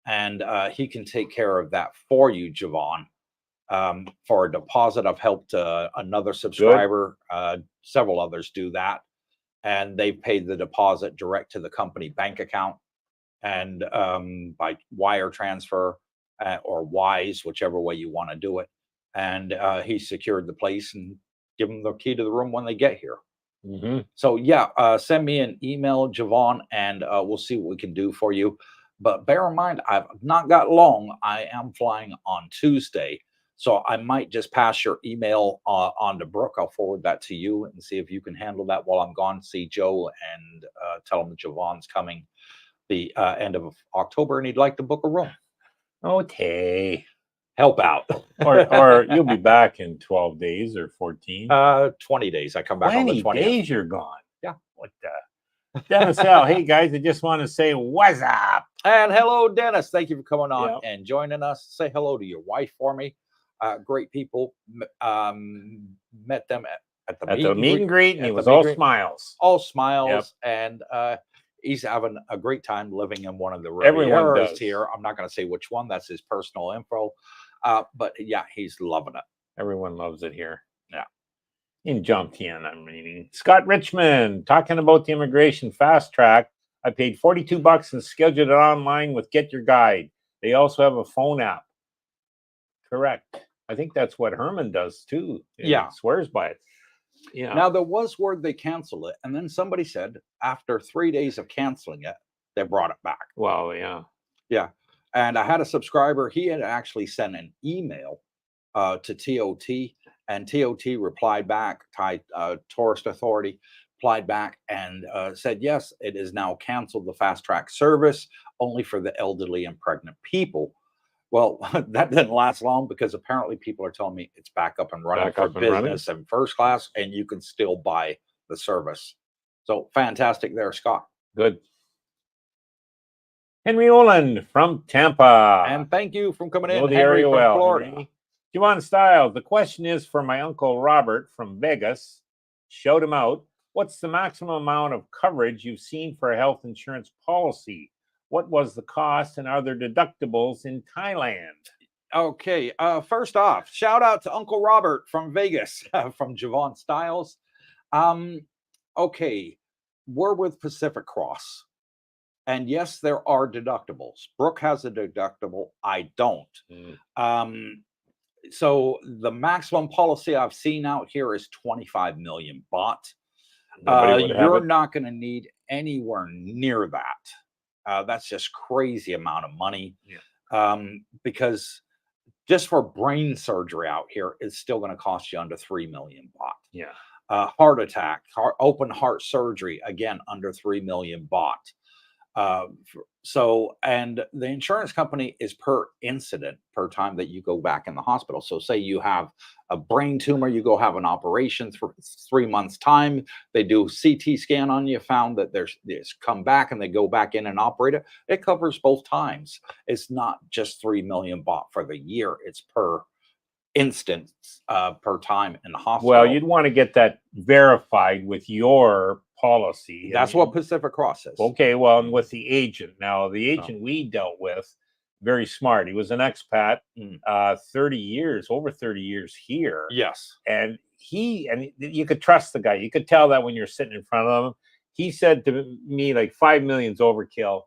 and he can take care of that for you, Javon. For a deposit, I've helped another subscriber. Several others do that, and they've paid the deposit direct to the company bank account, and by wire transfer or Wise, whichever way you want to do it. And he secured the place and give them the key to the room when they get here. So send me an email, Javon, and we'll see what we can do for you. But bear in mind, I've not got long. I am flying on Tuesday. So I might just pass your email on to Brooke. I'll forward that to you and see if you can handle that while I'm gone. See Joe and tell him Javon's coming the end of October and he'd like to book a room. Okay. Help out. or you'll be back in 12 days or 14? 20 days. I come back on the 20th. 20 days you're gone. Yeah. What the? Dennis L. Hey, guys, I just want to say what's up. And hello, Dennis. Thank you for coming on and joining us. Say hello to your wife for me. Great people. Met them at the meet and greet, and he was all smiles. All smiles. And he's having a great time living in one of the Rivieras here. I'm not going to say which one. That's his personal info. But he's loving it. Everyone loves it here. Yeah. In Jomtien, I'm reading. Scott Richmond, talking about the immigration fast track. I paid $42 and scheduled it online with Get Your Guide. They also have a phone app. Correct. I think that's what Herman does too. He swears by it. Yeah. Now there was word they canceled it, and then somebody said after 3 days of canceling it, they brought it back. Well, yeah. Yeah. And I had a subscriber, he had actually sent an email to TOT, and TOT replied back, Thai Tourist Authority replied back and said, yes, it is now canceled the fast track service only for the elderly and pregnant people. Well, that didn't last long because apparently people are telling me it's back up and running for business and first class, and you can still buy the service. So fantastic there, Scott. Good. Henry Olin from Tampa. And thank you for coming in, Henry Henry from well, Florida. Henry. Javon Styles, the question is for my Uncle Robert from Vegas. Shout him out. What's the maximum amount of coverage you've seen for a health insurance policy? What was the cost and are there deductibles in Thailand? Okay. First off, shout out to Uncle Robert from Vegas from Javon Styles. Okay. We're with Pacific Cross. And yes, there are deductibles. Brooke has a deductible. I don't. So the maximum policy I've seen out here is 25 million baht. You're not going to need anywhere near that. That's just crazy amount of money. Because just for brain surgery out here, it's still going to cost you under 3 million baht. Heart attack, open heart surgery, again, under 3 million baht. And the insurance company is per incident, per time that you go back in the hospital. So say you have a brain tumor, you go have an operation for 3 months time, they do CT scan on you, found that there's come back, and they go back in and operate it. It covers both times. It's not just 3 million baht for the year, it's per instance, per time in the hospital. Well, you'd want to get that verified with your policy. That's what Pacific Cross is. Okay, well, and with the agent. Now, the agent we dealt with, very smart. He was an expat, 30 years, over 30 years here. Yes. And you could trust the guy. You could tell that when you're sitting in front of him. He said to me, like, 5 million's overkill.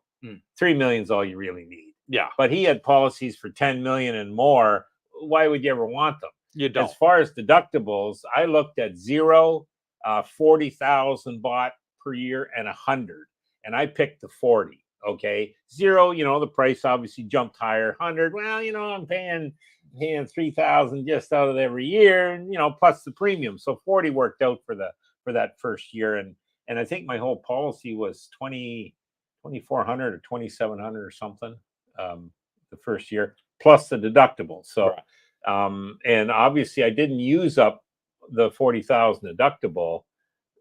3 million's all you really need. Yeah. But he had policies for 10 million and more. Why would you ever want them? You don't. As far as deductibles, I looked at 0, 40,000 baht per year, and 100, and I picked the 40. Okay, 0, the price obviously jumped higher. 100, well, I'm paying 3,000 just out of every year, and plus the premium. So 40 worked out for that first year, and I think my whole policy was 2,400 or 2,700 or something the first year, plus the deductible. So, and obviously I didn't use up the 40,000 deductible.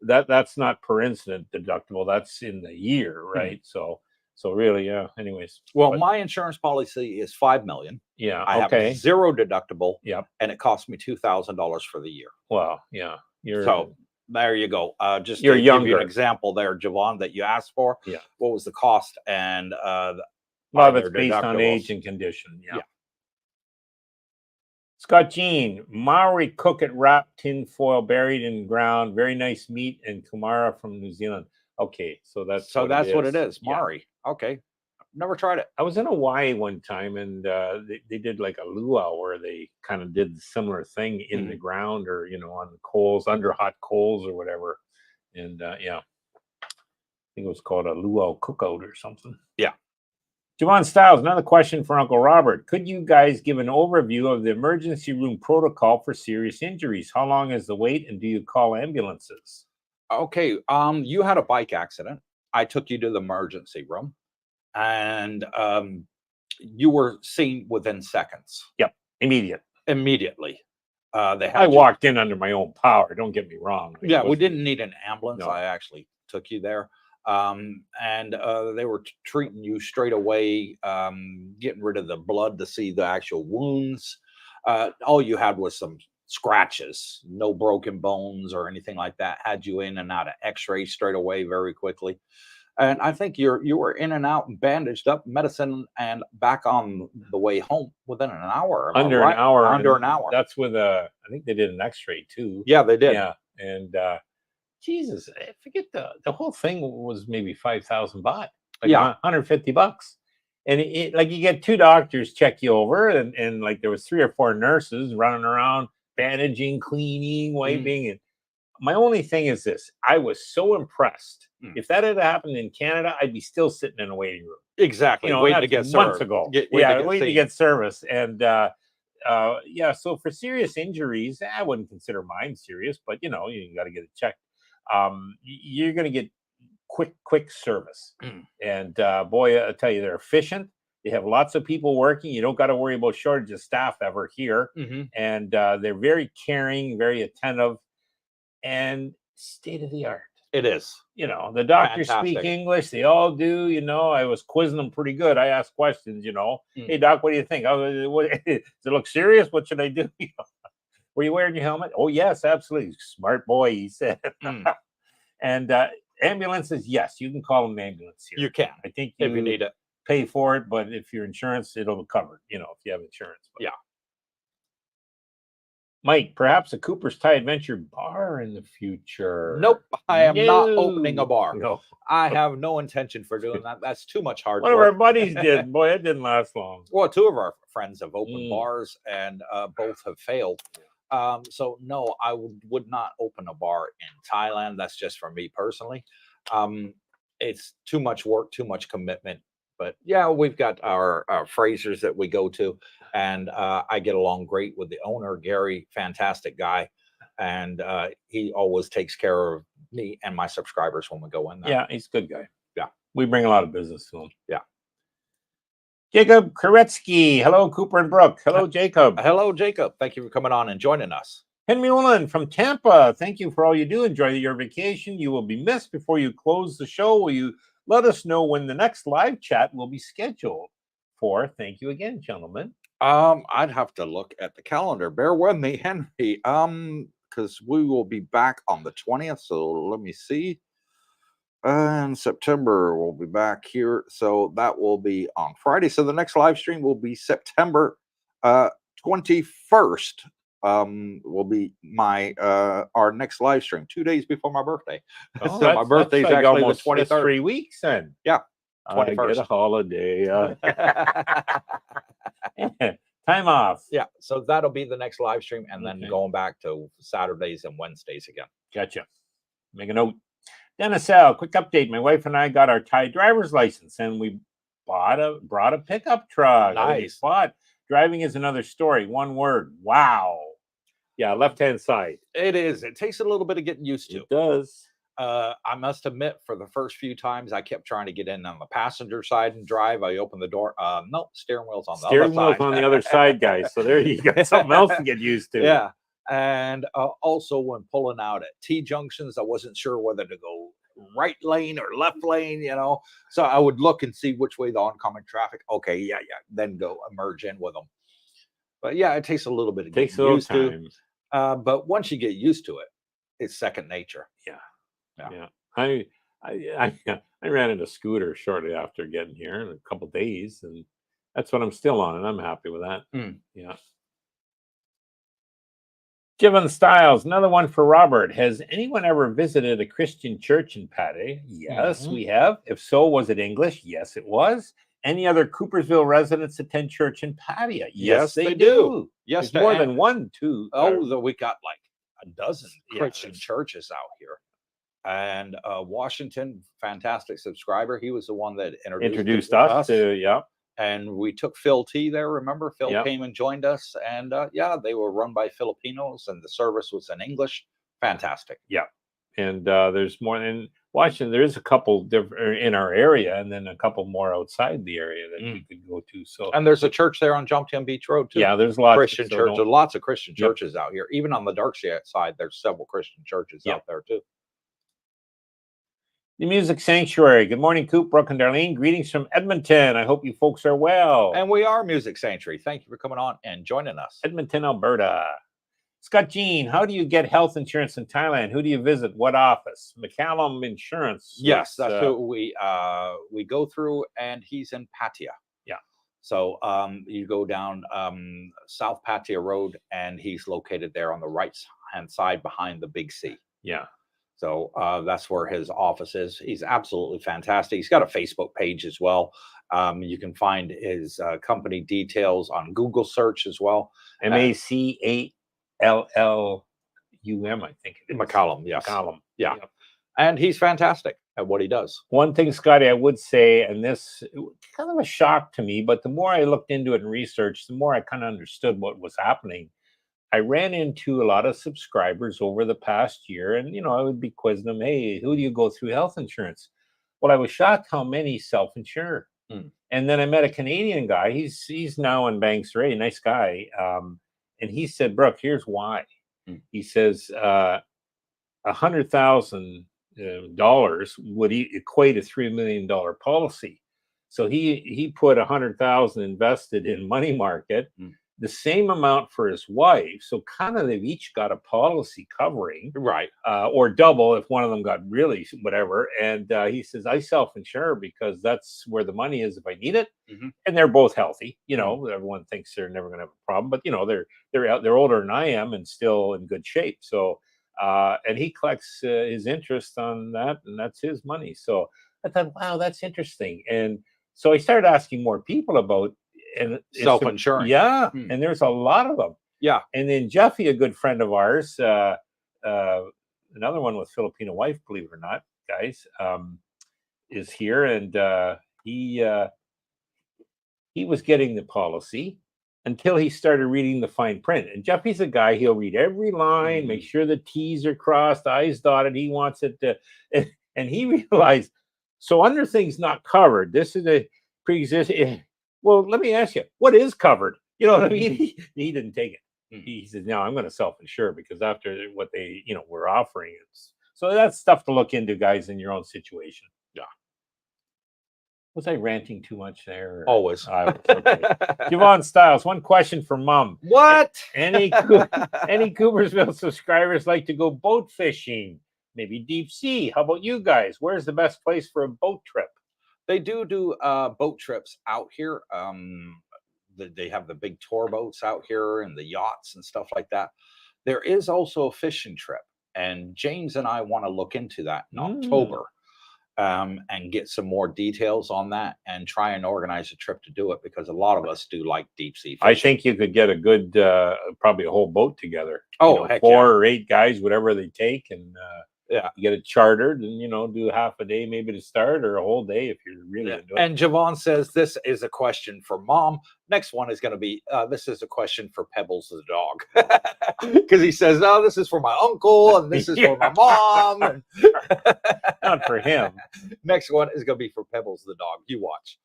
That's not per incident deductible. That's in the year, right? So really, yeah. Anyways, well, my insurance policy is 5 million. Yeah, I have 0 deductible. Yep. And it cost me $2,000 for the year. Well, yeah. So there you go. Just you're to younger. give you an example there, Javon, that you asked for. Yeah. What was the cost? And a lot of it's based on age and condition. Yeah. Scott Jean, Maori cook it, wrapped tin foil, buried in ground. Very nice meat, and Kumara from New Zealand. Okay, so that's what it is. Maori. Yeah. Okay, never tried it. I was in Hawaii one time, and they did like a luau where they kind of did the similar thing in the ground, or on the coals, under hot coals or whatever. And I think it was called a luau cookout or something. Yeah. Javon Styles, another question for Uncle Robert. Could you guys give an overview of the emergency room protocol for serious injuries? How long is the wait, and do you call ambulances? Okay, you had a bike accident. I took you to the emergency room, and you were seen within seconds. Yep, Immediately. I walked in under my own power. Don't get me wrong. Yeah, we didn't need an ambulance. No. I actually took you there. And they were treating you straight away, getting rid of the blood to see the actual wounds. All you had was some scratches, no broken bones or anything like that. Had you in and out of x-ray straight away very quickly. And I think you were in and out and bandaged up, medicine, and back on the way home within an hour. Under an hour. Under an hour. That's with I think they did an x-ray too. Yeah, they did. Yeah. And Jesus, I forget the whole thing was maybe 5,000 baht, like $150. And it like you get 2 doctors check you over, and like there was 3 or 4 nurses running around, bandaging, cleaning, wiping. And my only thing is this: I was so impressed. If that had happened in Canada, I'd be still sitting in a waiting room. Exactly. Waiting to get months served. ago. Waiting to get service. And so for serious injuries, I wouldn't consider mine serious, but you got to get it checked. You're going to get quick service. And boy, I tell you, they're efficient. They have lots of people working. You don't got to worry about shortage of staff ever here. And they're very caring, very attentive, and state of the art. It is. The doctors speak English. They all do. I was quizzing them pretty good. I asked questions, Hey, doc, what do you think? Does it look serious? What should I do? Were you wearing your helmet? Oh, yes, absolutely. Smart boy, he said. And ambulances, yes, you can call them ambulance here. You can. I think if you need it. Pay for it, but if your insurance, it'll be covered, if you have insurance. But. Yeah. Mike, perhaps a Cooper's Thai Adventure bar in the future. Nope, I am not opening a bar. No. I have no intention for doing that. That's too much hard work. One of our buddies did. Boy, it didn't last long. Well, 2 of our friends have opened bars, and both have failed. So no, I would not open a bar in Thailand. That's just for me personally. It's too much work, too much commitment. But yeah, we've got our Frasers that we go to, and I get along great with the owner, Gary, fantastic guy. and he always takes care of me and my subscribers when we go in there. Yeah, he's a good guy. Yeah. We bring a lot of business to him. Yeah. Jacob Koretsky. Hello, Cooper and Brooke. Hello, Jacob. Hello, Jacob. Thank you for coming on and joining us. Henry Mullen from Tampa. Thank you for all you do. Enjoy your vacation. You will be missed. Before you close the show, will you let us know when the next live chat will be scheduled for? Thank you again, gentlemen. I'd have to look at the calendar. Bear with me, Henry. Because we will be back on the 20th. So let me see. In September, we'll be back here. So that will be on Friday. So the next live stream will be September 21st. Will be my our next live stream 2 days before my birthday. Oh, So my birthday is like actually almost, the 23rd. that's 3 weeks then. Yeah. I get a holiday. Time off. Yeah. So that'll be the next live stream, and then going back to Saturdays and Wednesdays again. Gotcha. Make a note. Dennis L, quick update. My wife and I got our Thai driver's license, and we brought a pickup truck. Nice. Driving is another story. One word. Wow. Yeah, left-hand side. It is. It takes a little bit of getting used to. It does. I must admit, for the first few times, I kept trying to get in on the passenger side and drive. I opened the door. No, steering wheel's on the other side. Steering wheel's on the other side, guys. So there you go. Something else to get used to. Yeah. And also when pulling out at T junctions, I wasn't sure whether to go right lane or left lane, So I would look and see which way the oncoming traffic. Okay, yeah. Then go merge in with them. But yeah, it takes a little bit of getting used to. But once you get used to it, it's second nature. Yeah. I ran into Scooter shortly after getting here in a couple days, and that's what I'm still on, and I'm happy with that. Yeah. Given Styles, another one for Robert. Has anyone ever visited a Christian church in Pattaya? Yes, we have. If so, was it English? Yes, it was. Any other Coopersville residents attend church in Pattaya? Yes, they do. Yes, there's more than one, too. Oh, we got like a dozen Christian churches out here. And Washington, fantastic subscriber. He was the one that introduced us to, And we took Phil T there. Remember, Phil came and joined us. And they were run by Filipinos, and the service was in English. Fantastic. Yeah. And there's more in Washington. There is a couple different in our area, and then a couple more outside the area that you could go to. So, and there's a church there on Jumptown Beach Road too. Yeah, there's lots Christian churches. Lots of Christian churches out here. Even on the dark side, there's several Christian churches out there too. The Music Sanctuary. Good morning, Coop, Brooke, and Darlene. Greetings from Edmonton. I hope you folks are well. And we are Music Sanctuary. Thank you for coming on and joining us. Edmonton, Alberta. Scott Jean, how do you get health insurance in Thailand? Who do you visit? What office? McCallum Insurance. Yes, that's who we go through, and he's in Pattaya. Yeah. So you go down South Pattaya Road, and he's located there on the right-hand side behind the Big C. Yeah. So that's where his office is. He's absolutely fantastic. He's got a Facebook page as well. You can find his company details on Google search as well. MacLLum, I think it is. McCallum, yes. McCallum. Yeah. Yep. And he's fantastic at what he does. One thing, Scotty, I would say, and this kind of a shock to me, but the more I looked into it and researched, the more I kind of understood what was happening. I ran into a lot of subscribers over the past year, and I would be quizzing them, hey, who do you go through health insurance? Well, I was shocked how many self-insure. And then I met a Canadian guy. He's now in Banks Ray, nice guy. And he said, Brooke, here's why. He says $100,000 would equate a $3 million policy. So he put $100,000 invested in money market. The same amount for his wife, so kind of they've each got a policy covering, right, or double if one of them got really whatever. And he says, I self-insure because that's where the money is if I need it, and they're both healthy. Everyone thinks they're never going to have a problem, but they're older than I am and still in good shape. So, and he collects his interest on that, and that's his money. So I thought, wow, that's interesting. And so I started asking more people about. And self-insurance. And there's a lot of them. Yeah. And then Jeffy, a good friend of ours, another one with Filipino wife, believe it or not, guys, is here, and he was getting the policy, until he started reading the fine print. And Jeffy's a guy, he'll read every line, make sure the T's are crossed, the I's dotted. He wants it to, and he realized, so under things not covered, this is a pre-existing. Well, let me ask you, what is covered? You know what I mean? He didn't take it. He said, no, I'm going to self-insure because after what they, were offering, so that's stuff to look into, guys, in your own situation. Yeah. Was I ranting too much there? Always. Okay. Yvonne Styles, one question for Mom. What? Any Coopersville subscribers like to go boat fishing? Maybe deep sea. How about you guys? Where's the best place for a boat trip? They do boat trips out here. They have the big tour boats out here and the yachts and stuff like that. There is also a fishing trip, and James and I want to look into that in October, and get some more details on that and try and organize a trip to do it, because a lot of us do like deep sea fishing. I think you could get a good, probably a whole boat together. Oh, heck 4 or 8 guys, whatever they take, and yeah, you get it chartered, and do half a day maybe to start, or a whole day if you're really into it. And Javon says this is a question for Mom. Next one is going to be this is a question for Pebbles the dog, because he says, "No, this is for my uncle, and this is for my mom." And not for him. Next one is going to be for Pebbles the dog. You watch.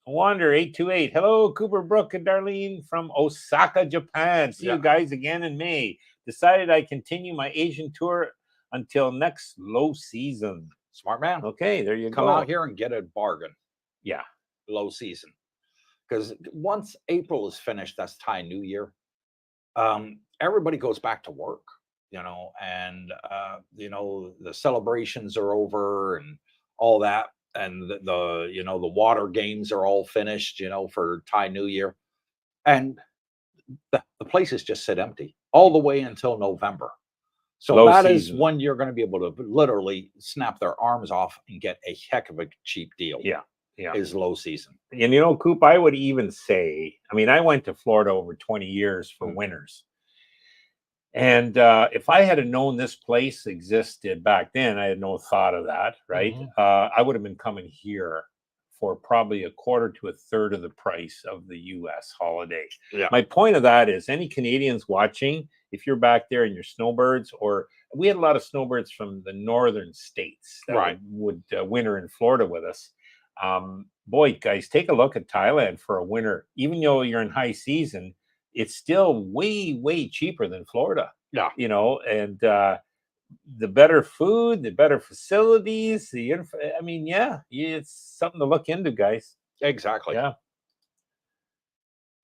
Wander 828. Hello, Cooper Brooke and Darlene from Osaka, Japan. See you guys again in May. Decided I continue my Asian tour until next low season. Smart man. Okay, there you Come go. out here and get a bargain. Yeah. Low season. Because once April is finished, that's Thai New Year. Everybody goes back to work, and the celebrations are over and all that. And the water games are all finished, for Thai New Year. And the places just sit empty all the way until November. So low that season is when you're going to be able to literally snap their arms off and get a heck of a cheap deal. Yeah. Is low season. And Coop, I would even say, I went to Florida over 20 years for winters. And if I had known this place existed back then, I had no thought of that, right? I would have been coming here for probably a quarter to a third of the price of the US holiday. Yeah. My point of that is, any Canadians watching, if you're back there and you're snowbirds, or we had a lot of snowbirds from the northern states that would winter in Florida with us. Boy, guys, take a look at Thailand for a winter. Even though you're in high season, it's still way, way cheaper than Florida. Yeah. And the better food, the better facilities, it's something to look into, guys. Exactly. Yeah.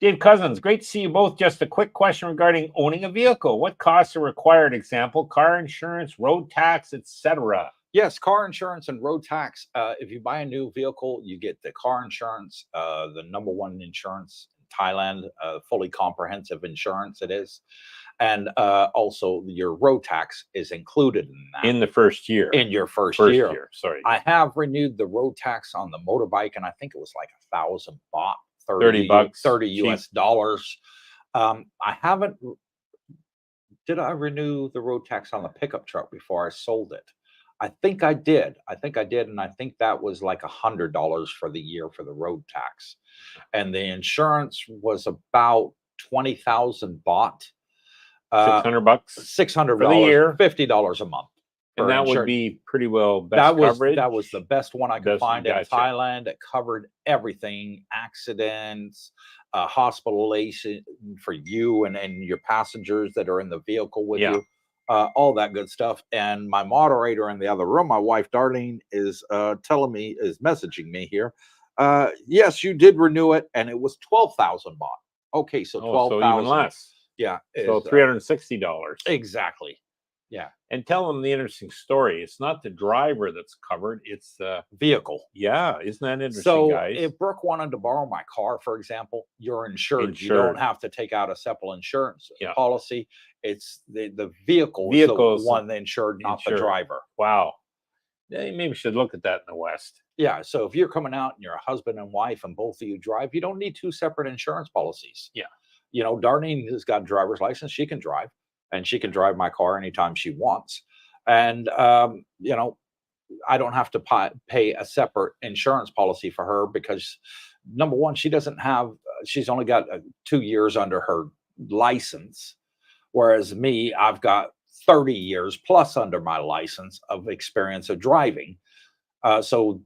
Dave Cousins, great to see you both. Just a quick question regarding owning a vehicle. What costs are required? Example, car insurance, road tax, etc. Yes, car insurance and road tax. If you buy a new vehicle, you get the car insurance, the #1 insurance in Thailand, fully comprehensive insurance it is. And also your road tax is included in that. In the first year. In your first year. Sorry. I have renewed the road tax on the motorbike, and I think it was like 1,000 baht, $30, $30 US dollars. I haven't. Did I renew the road tax on the pickup truck before I sold it? I think I did. And I think that was like $100 for the year for the road tax. And the insurance was about 20,000 baht. $600. $600 for the year. $50 a month. And that would be pretty well best coverage. That was the best one I could find in gotcha. Thailand. It covered everything: accidents, hospitalization for you and your passengers that are in the vehicle with you. All that good stuff. And my moderator in the other room, my wife Darlene, is messaging me here. Yes, you did renew it, and it was 12,000 baht. Okay, so 12,000. So even less. Yeah. So $360. Exactly. Yeah. And tell them the interesting story. It's not the driver that's covered, it's the vehicle. Yeah. Isn't that interesting, so guys? If Brooke wanted to borrow my car, for example, you're insured. You don't have to take out a separate insurance policy. It's the vehicle is the one insured, not the driver. Wow. Maybe we should look at that in the West. Yeah. So if you're coming out and you're a husband and wife and both of you drive, you don't need 2 separate insurance policies. Yeah. Darlene has got a driver's license. She can drive, and she can drive my car anytime she wants. And, I don't have to pay a separate insurance policy for her because, #1, she doesn't have, she's only got 2 years under her license, whereas me, I've got 30 years plus under my license of experience of driving. So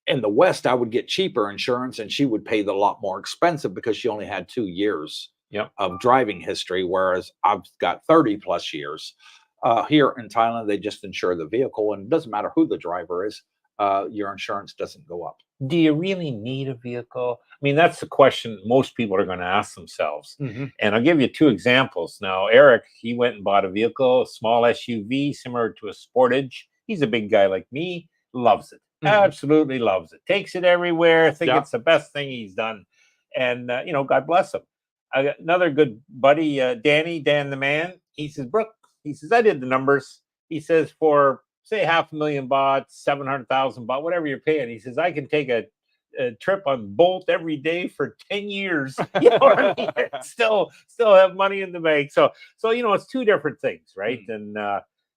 in the West, I would get cheaper insurance, and she would pay the lot more expensive because she only had 2 years Yep. of driving history, whereas I've got 30 plus years. Here in Thailand, they just insure the vehicle, and it doesn't matter who the driver is. Your insurance doesn't go up. Do you really need a vehicle? I mean, that's the question most people are going to ask themselves. Mm-hmm. And I'll give you 2 examples. Now, Eric, he went and bought a vehicle, a small SUV, similar to a Sportage. He's a big guy like me, loves it. Mm-hmm. Absolutely loves it. Takes it everywhere. Think Yeah. it's the best thing he's done. And, you know, God bless him. I got another good buddy, Dan the man. He says, Brooke, he says, I did the numbers. He says, for say 500,000 baht, 700,000 baht, whatever you're paying. He says, I can take a trip on Bolt every day for 10 years. You know what I mean? Still have money in the bank. So, you know, it's 2 different things, right? And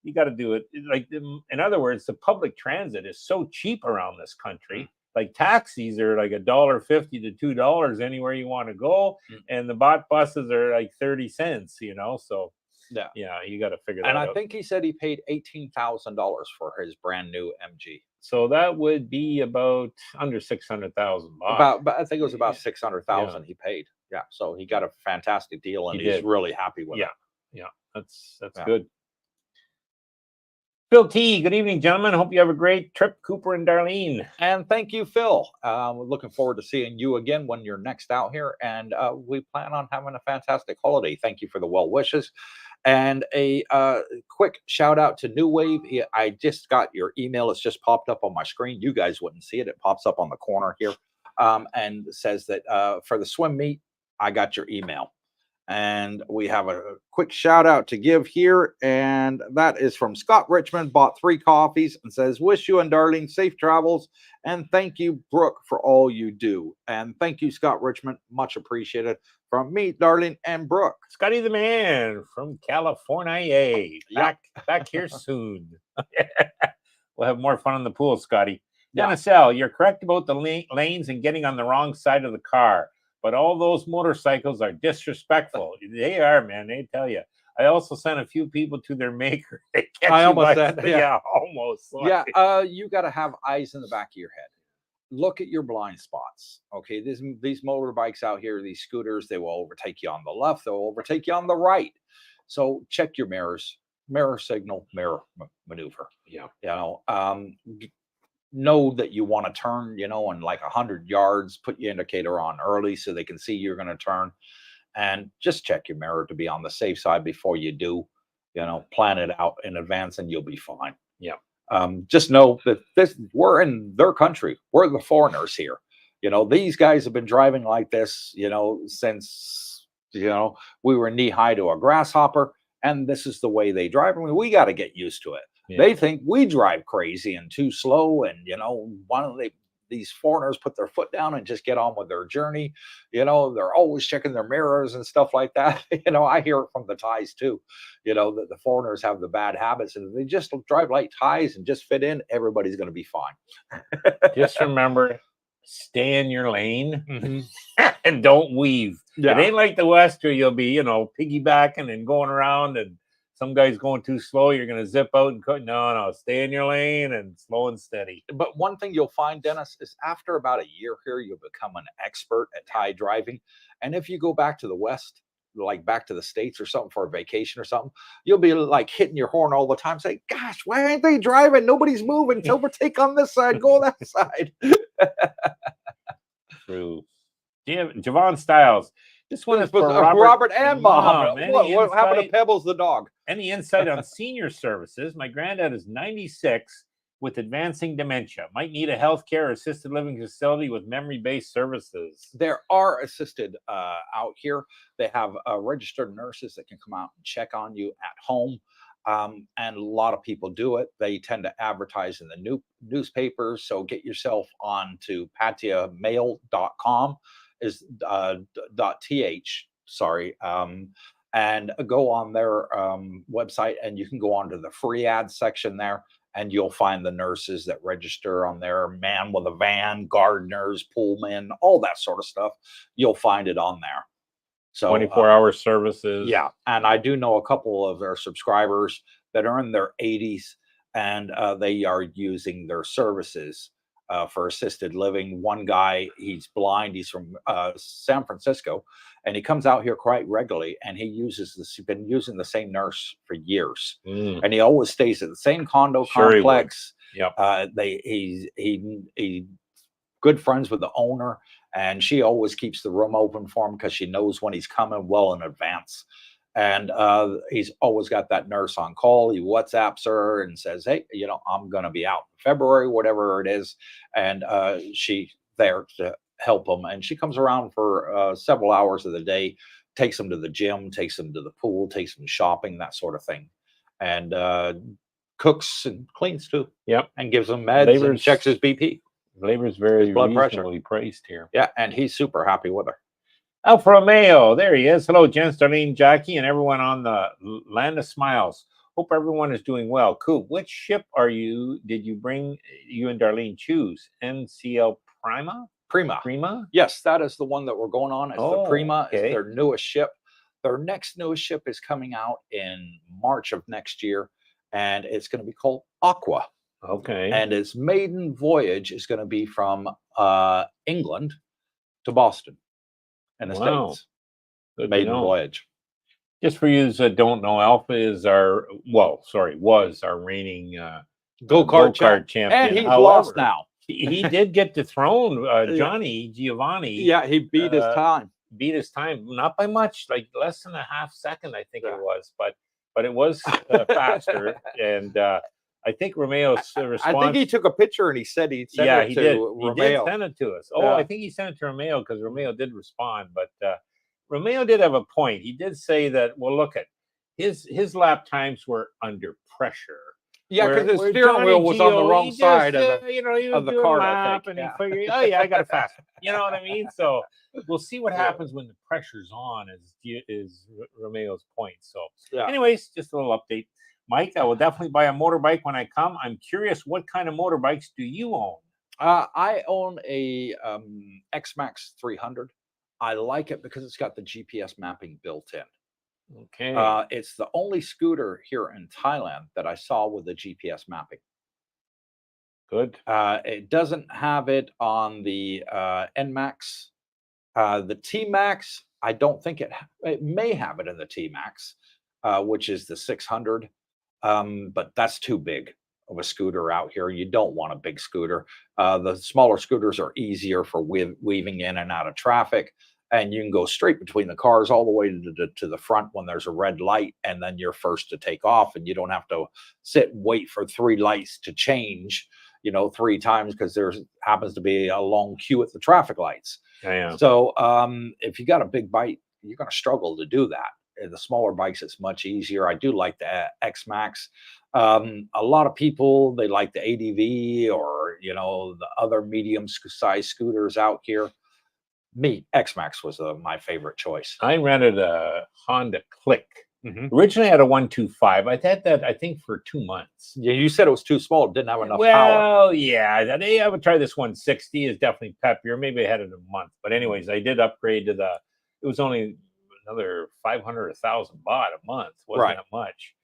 you got to do it. Like, in other words, the public transit is so cheap around this country. Like, taxis are like $1.50 to $2 anywhere you want to go. And the bot buses are like 30 cents, you know? So, yeah, you got to figure that out. And I think he said he paid $18,000 for his brand new MG. So that would be about under 600,000 baht. About, I think it was about 600,000 he paid. Yeah, so he got a fantastic deal, and he's really happy with it. Yeah, that's good. Phil T, good evening, gentlemen. Hope you have a great trip, Cooper and Darlene. And thank you, Phil. We're looking forward to seeing you again when you're next out here, and we plan on having a fantastic holiday. Thank you for the well wishes. And a quick shout out to New Wave. I just got your email. It's just popped up on my screen. You guys wouldn't see it. It pops up on the corner here, and says that for the swim meet, I got your email. And we have a quick shout out to give here. And that is from Scott Richmond, bought 3 coffees and says, wish you and Darlene safe travels. And thank you, Brooke, for all you do. And thank you, Scott Richmond. Much appreciated from me, Darlene, and Brooke. Scotty the man from California. Back here soon. We'll have more fun in the pool, Scotty. Dennis L., you're correct about the lanes and getting on the wrong side of the car. But all those motorcycles are disrespectful. They are, man. They tell you. I also sent a few people to their maker. I almost said, almost. Yeah, you got to have eyes in the back of your head. Look at your blind spots. Okay, these motorbikes out here, these scooters, they will overtake you on the left. They'll overtake you on the right. So check your mirrors, mirror signal, mirror maneuver. Yeah, you know that you want to turn, in like 100 yards, put your indicator on early so they can see you're going to turn, and just check your mirror to be on the safe side before you do, plan it out in advance and you'll be fine. Yeah. Just know that we're in their country. We're the foreigners here. These guys have been driving like this, since, we were knee high to a grasshopper, and this is the way they drive. I mean, we got to get used to it. Yeah. They think we drive crazy and too slow, and why don't these foreigners put their foot down and just get on with their journey? They're always checking their mirrors and stuff like that. I hear it from the Thais too. That the foreigners have the bad habits, and if they just drive like Thais and just fit in, everybody's going to be fine. Just remember, stay in your lane and don't weave. Yeah. It ain't like the West where you'll be, piggybacking and going around, and some guy's going too slow, you're going to zip out and cut. No, stay in your lane and slow and steady. But one thing you'll find, Dennis, is after about a year here, you'll become an expert at Thai driving. And if you go back to the West, like back to the States or something for a vacation or something, you'll be like hitting your horn all the time, saying, gosh, why aren't they driving? Nobody's moving. Overtake on this side, go that side. True. Javon Styles. This one is for Robert and Mohammed. What happened to Pebbles the dog? Any insight on senior services? My granddad is 96 with advancing dementia. Might need a healthcare or assisted living facility with memory-based services. There are assisted out here. They have registered nurses that can come out and check on you at home. And a lot of people do it. They tend to advertise in the newspapers. So get yourself on to pattayamail.com. is .th, sorry, and go on their website, and you can go onto the free ad section there and you'll find the nurses that register on there, man with a van, gardeners, poolmen, all that sort of stuff. You'll find it on there. So 24-hour services. yeah, and I do know a couple of our subscribers that are in their 80s, and they are using their services for assisted living. One guy, he's blind. He's from San Francisco, and he comes out here quite regularly. And he uses this. He's been using the same nurse for years, and he always stays at the same condo complex. Yep. He good friends with the owner, and she always keeps the room open for him because she knows when he's coming well in advance. And he's always got that nurse on call. He WhatsApps her and says, hey, I'm going to be out in February, whatever it is. And she's there to help him. And she comes around for several hours of the day, takes him to the gym, takes him to the pool, takes him shopping, that sort of thing. And cooks and cleans too. Yep. And gives him meds and checks his BP. Labor's very blood reasonably priced here. Yeah, and he's super happy with her. Alfa Romeo, there he is. Hello, Jen, Darlene, Jackie, and everyone on the Land of Smiles. Hope everyone is doing well. Coop, which ship did you and Darlene choose? NCL Prima? Prima? Yes, that is the one that we're going on. It's the Prima. Okay. It's their newest ship. Their next newest ship is coming out in March of next year, and it's going to be called Aqua. Okay. And its maiden voyage is going to be from England to Boston in the States. Good maiden voyage. Just for you that don't know, Alpha is was our reigning go-kart champion. And he's lost now. He did get dethroned, Johnny Giovanni. Yeah, he beat his time. Beat his time, not by much, like less than a half second, I think it was, but it was faster. And I think Romeo's response. I think he took a picture and he said he sent it to Romeo. He did send it to us. Oh, I think he sent it to Romeo because Romeo did respond. But Romeo did have a point. He did say that, well, look at his lap times were under pressure. Yeah, because his steering wheel was on the wrong side of the car. I think. And he figured, oh yeah, I got it faster. You know what I mean? So we'll see what happens when the pressure's on. Is Romeo's point. So, anyways, just a little update. Mike, I will definitely buy a motorbike when I come. I'm curious, what kind of motorbikes do you own? I own a X-Max 300. I like it because it's got the GPS mapping built in. Okay. It's the only scooter here in Thailand that I saw with the GPS mapping. Good. It doesn't have it on the N-Max. The T-Max, I don't think it may have it in the T-Max, which is the 600. But that's too big of a scooter out here. You don't want a big scooter. The smaller scooters are easier for weaving in and out of traffic, and you can go straight between the cars all the way to the front when there's a red light, and then you're first to take off, and you don't have to sit and wait for 3 lights to change, 3 times because there happens to be a long queue at the traffic lights. Yeah. So if you got a big bike, you're going to struggle to do that. The smaller bikes, it's much easier. I do like the X-Max. A lot of people, they like the ADV or, the other medium-sized scooters out here. Me, X-Max was my favorite choice. I rented a Honda Click. Originally I had a 125. I had that, I think, for 2 months. Yeah, you said it was too small. It didn't have enough power. Well, yeah. I would try this 160. It's definitely peppier. Maybe I had it a month. But anyways, I did upgrade to it was only another 500 or 1,000 baht a month. Wasn't that much.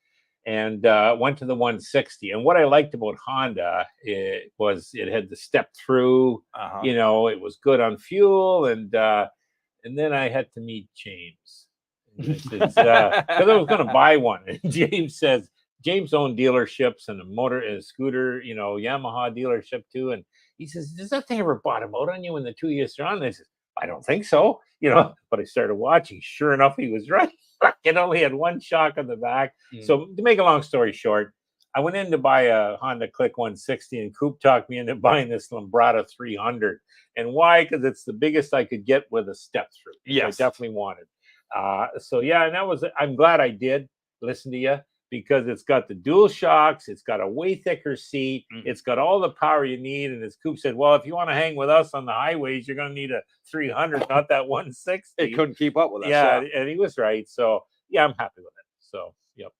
And went to the 160. And what I liked about Honda, it had the step through. It was good on fuel. And then I had to meet James. Because I was going to buy one. And James owned dealerships and a scooter, Yamaha dealership too. And he says, does that thing ever bottom out on you when the 2 years are on? And I said, I don't think so, but I started watching. Sure enough, he was right. It only had 1 shock on the back. So to make a long story short, I went in to buy a Honda Click 160, and Coop talked me into buying this Lambretta 300. And why? Because it's the biggest I could get with a step through. Yes. I definitely wanted. And I'm glad I did listen to you, because it's got the dual shocks, it's got a way thicker seat, it's got all the power you need. And as Coop said, well, if you want to hang with us on the highways, you're going to need a 300, not that 160. It couldn't keep up with us. Yeah, and he was right. So, yeah, I'm happy with it. So, yep.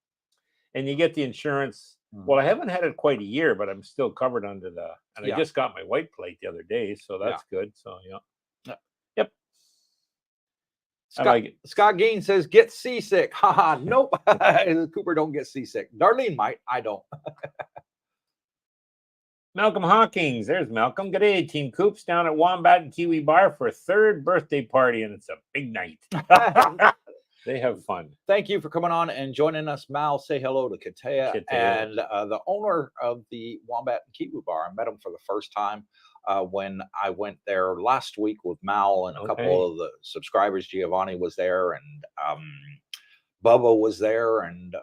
And you get the insurance Well, I haven't had it quite a year, but I'm still covered under the. And Yeah. I just got my white plate the other day, so Yeah. that's good. So Yeah. yep. Scott, I like it. Scott Geen says, "Get seasick." Haha. Nope. Cooper don't get seasick. Darlene might. I don't. Malcolm Hawkins, there's Malcolm. Good day, Team Coops down at Wombat and Kiwi Bar for a third birthday party, and it's a big night. They have fun. Thank you for coming on and joining us, Mal. Say hello to Pattaya and the owner of the Wombat and Kiwi Bar. I met him for the first time when I went there last week with Mal and a couple of the subscribers. Giovanni was there, and Bubba was there, and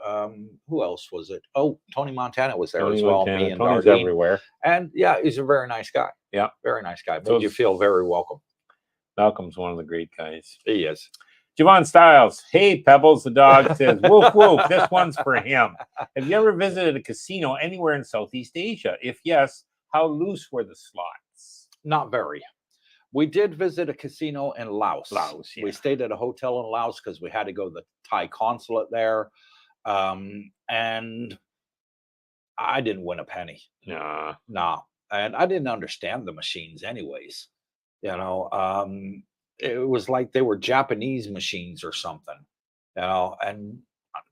who else was it? Oh, Tony Montana was there as well. Me and Tony's Darlene. everywhere. And yeah, he's a very nice guy. Yeah, very nice guy. Made you feel very welcome. Malcolm's one of the great guys. He is. Javon Styles, hey Pebbles, the dog says, woof woof, this one's for him. Have you ever visited a casino anywhere in Southeast Asia? If yes, how loose were the slots? Not very. We did visit a casino in Laos. Yeah. We stayed at a hotel in Laos because we had to go to the Thai consulate there. And I didn't win a penny. Nah. And I didn't understand the machines anyways. You know, it was like they were Japanese machines or something, you know, and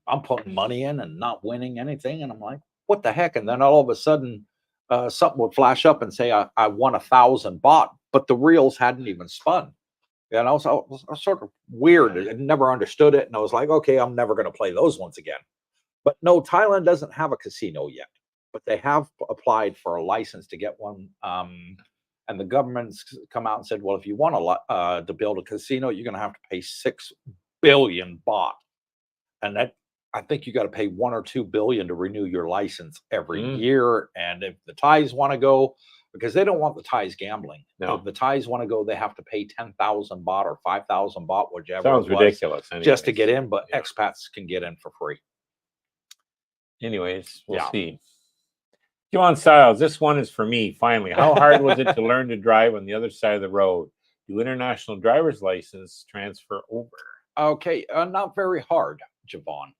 I'm putting money in and not winning anything. And I'm like, what the heck? And then all of a sudden, something would flash up and say, I won 1,000 baht, but the reels hadn't even spun. You know, so it was sort of weird. I never understood it. And I was like, okay, I'm never going to play those ones again. But no, Thailand doesn't have a casino yet, but they have applied for a license to get one. And the government's come out and said, well, if you want to build a casino, you're going to have to pay 6 billion baht. And that, I think you got to pay 1 or 2 billion to renew your license every year. And if the Thais want to go, because they don't want the Thais gambling. No. If the Thais want to go, they have to pay 10,000 baht or 5,000 baht, whichever. Sounds ridiculous. Just to get in, but expats can get in for free. Anyways, we'll see. John Styles, this one is for me, finally. How hard was it to learn to drive on the other side of the road? Do international driver's license transfer over? Okay, not very hard, Javon.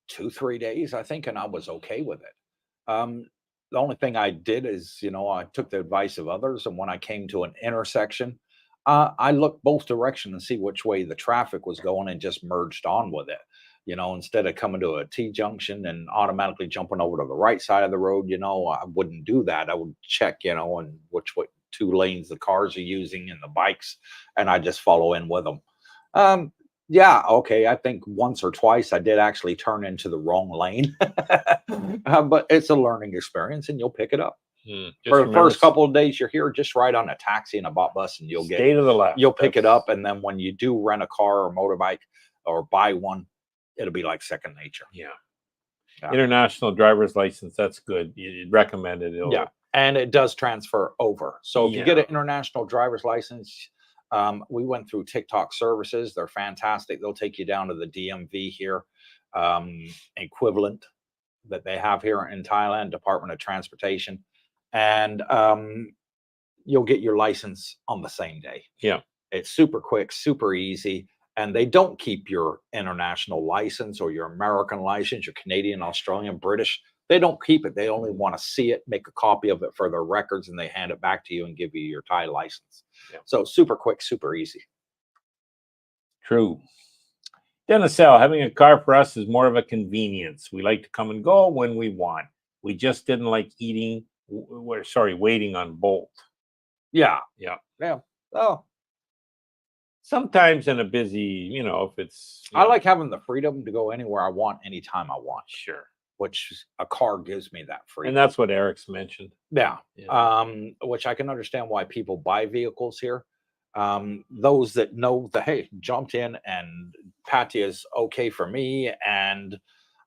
2-3 days, I think, and I was okay with it. The only thing I did is, you know, I took the advice of others, and when I came to an intersection, I looked both directions and see which way the traffic was going and just merged on with it. You know, instead of coming to a T-junction and automatically jumping over to the right side of the road, you know, I wouldn't do that. I would check, you know, and which way 2 lanes the cars are using and the bikes, and I just follow in with them. Yeah, okay. I think once or twice I did actually turn into the wrong lane, but it's a learning experience, and you'll pick it up. For the first couple of days you're here, just ride on a taxi and a bus, and you'll stay to the left. You'll pick it up, and then when you do rent a car or motorbike or buy one, it'll be like second nature. Yeah. International driver's license, that's good. You'd recommend it. Yeah, and it does transfer over. So if you get an international driver's license, we went through TikTok services. They're fantastic. They'll take you down to the DMV here, equivalent that they have here in Thailand, Department of Transportation, and you'll get your license on the same day. Yeah, it's super quick, super easy. And they don't keep your international license or your American license, your Canadian, Australian, British. They don't keep it. They only want to see it, make a copy of it for their records, and they hand it back to you and give you your Thai license. Yeah. So super quick, super easy. True. Dennis L, having a car for us is more of a convenience. We like to come and go when we want. We just didn't like waiting on Bolt. Yeah. Oh. Sometimes in a busy, you know, if it's... I like having the freedom to go anywhere I want, anytime I want. Sure. Which a car gives me that freedom. And that's what Eric's mentioned. Yeah. Which I can understand why people buy vehicles here. Those that know that, hey, jumped in and Pattaya is okay for me. And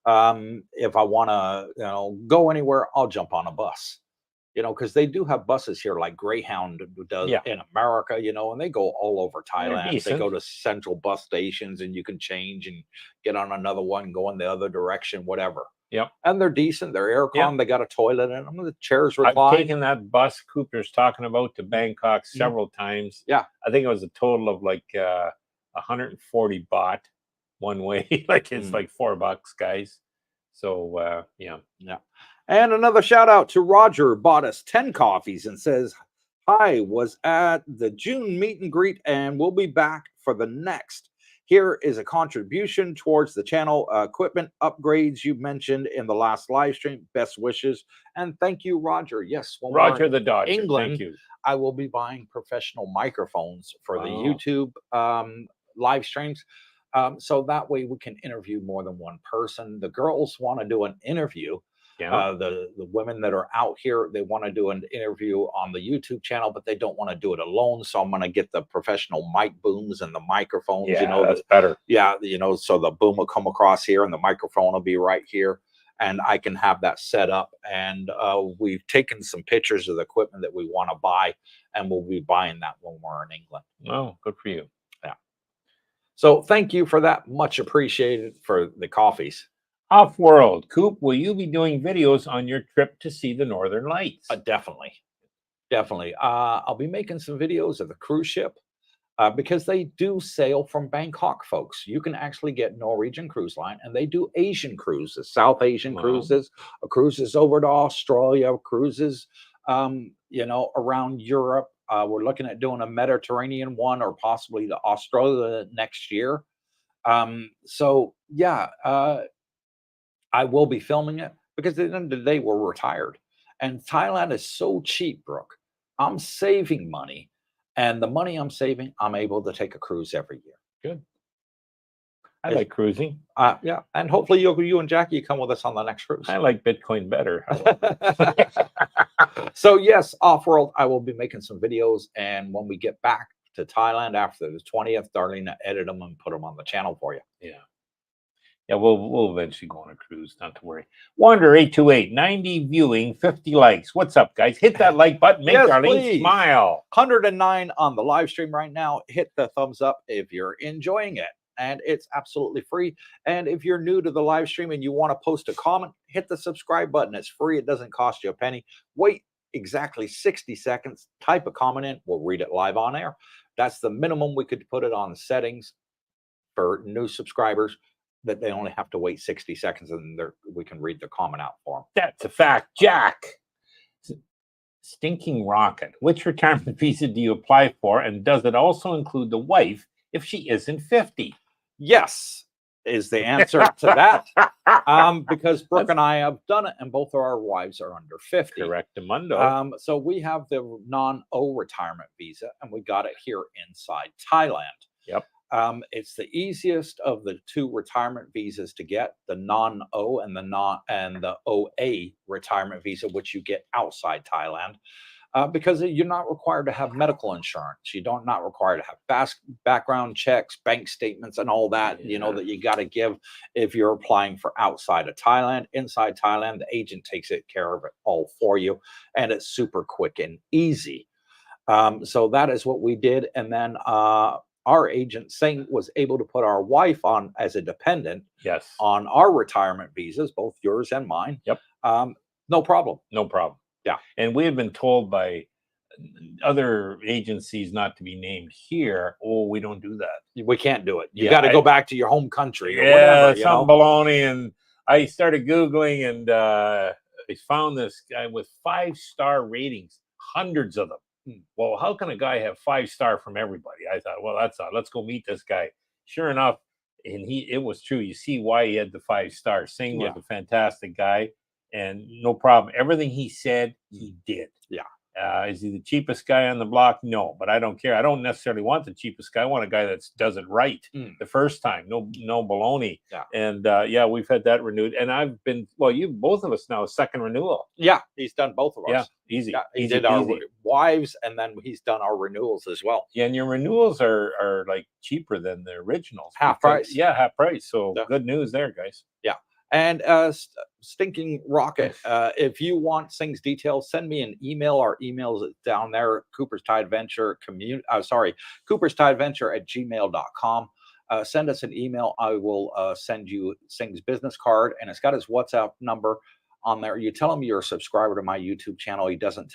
if I want to, you know, go anywhere, I'll jump on a bus. You know, because they do have buses here like Greyhound does in America, you know, and they go all over Thailand. They go to central bus stations, and you can change and get on another one, go in the other direction, whatever. Yep. And they're decent. They're aircon. They got a toilet in them. The chairs recline. I've taken that bus Cooper's talking about to Bangkok several times. Yeah. I think it was a total of like 140 baht one way. Like it's like $4, guys. So yeah. And another shout out to Roger, bought us 10 coffees and says, "Hi, was at the June meet and greet and we'll be back for the next. Here is a contribution towards the channel equipment upgrades you mentioned in the last live stream. Best wishes." And thank you, Roger. Yes, when we're Roger in the Dodger. England, Thank you. I will be buying professional microphones for the Wow. YouTube live streams. So that way we can interview more than one person. The girls want to do an interview. Yeah. The women that are out here, they want to do an interview on the YouTube channel, but they don't want to do it alone. So I'm going to get the professional mic booms and the microphones. Yeah, You know, that's better. yeah, you know, so the boom will come across here and the microphone will be right here, and I can have that set up. And we've taken some pictures of the equipment that we want to buy, and we'll be buying that when we're in England. Oh, good for you. Yeah. So thank you for that. Much appreciated for the coffees. Off-world, Coop, will you be doing videos on your trip to see the Northern Lights? Definitely. I'll be making some videos of the cruise ship because they do sail from Bangkok, folks. You can actually get Norwegian Cruise Line, and they do Asian cruises, South Asian cruises, cruises over to Australia, cruises, you know, around Europe. We're looking at doing a Mediterranean one or possibly to Australia next year. So yeah, I will be filming it because at the end of the day, we're retired. And Thailand is so cheap, Brooke. I'm saving money. And the money I'm saving, I'm able to take a cruise every year. Good. I like cruising. Yeah. And hopefully you and Jackie come with us on the next cruise. I like Bitcoin better. So yes, off-world, I will be making some videos. And when we get back to Thailand after the 20th, Darlene, edit them and put them on the channel for you. Yeah. Yeah, we'll eventually go on a cruise, not to worry. Wander 828, 90 viewing, 50 likes. What's up, guys? Hit that like button, make Yes, Darlene please. smile. 109 on the live stream right now. Hit the thumbs up if you're enjoying it. And it's absolutely free. And if you're new to the live stream and you want to post a comment, hit the subscribe button. It's free. It doesn't cost you a penny. Wait exactly 60 seconds. Type a comment in. We'll read it live on air. That's the minimum we could put it on the settings for new subscribers, that they only have to wait 60 seconds and we can read the comment out for them. That's a fact. Jack. Stinking Rocket. Which retirement visa do you apply for? And does it also include the wife if she isn't 50? Yes, is the answer to that. Because Brooke and I have done it, and both of our wives are under 50. Correctamundo. So we have the non-O retirement visa, and we got it here inside Thailand. Yep. It's the easiest of the two retirement visas to get, the non-O and the OA retirement visa, which you get outside Thailand, because you're not required to have medical insurance. You're not required to have background checks, bank statements, and all that, you know, that you got to give if you're applying for outside of Thailand. Inside Thailand, the agent takes care of it all for you, and it's super quick and easy. So that is what we did. And then our agent Singh was able to put our wife on as a dependent. Yes. On our retirement visas, both yours and mine. Yep. No problem. No problem. Yeah. And we have been told by other agencies not to be named here. Oh, we don't do that. We can't do it. You got to go back to your home country. Or whatever, some baloney. And I started Googling, and I found this guy with 5-star ratings, hundreds of them. Well, how can a guy have 5-star from everybody? I thought, well, that's odd. Let's go meet this guy. Sure enough, and it was true. You see why he had the 5-star. Singh was a fantastic guy, and no problem. Everything he said, he did. Yeah. Is he the cheapest guy on the block? No, but I don't care. I don't necessarily want the cheapest guy. I want a guy that does it right the first time. No baloney. Yeah. And we've had that renewed. And I've been, you both of us now, a second renewal. Yeah, he's done both of us. Yeah, easy. Yeah, he easy, did our wives, and then he's done our renewals as well. Yeah, and your renewals are like cheaper than the originals. Half price. Yeah, half price. So good news there, guys. Yeah. And Stinking Rocket, if you want Singh's details, send me an email. Our email is down there, Cooper's Thai Adventure Cooper's Thai Adventure at gmail.com. Send us an email. I will send you Singh's business card, and it's got his WhatsApp number on there. You tell him you're a subscriber to my YouTube channel. He doesn't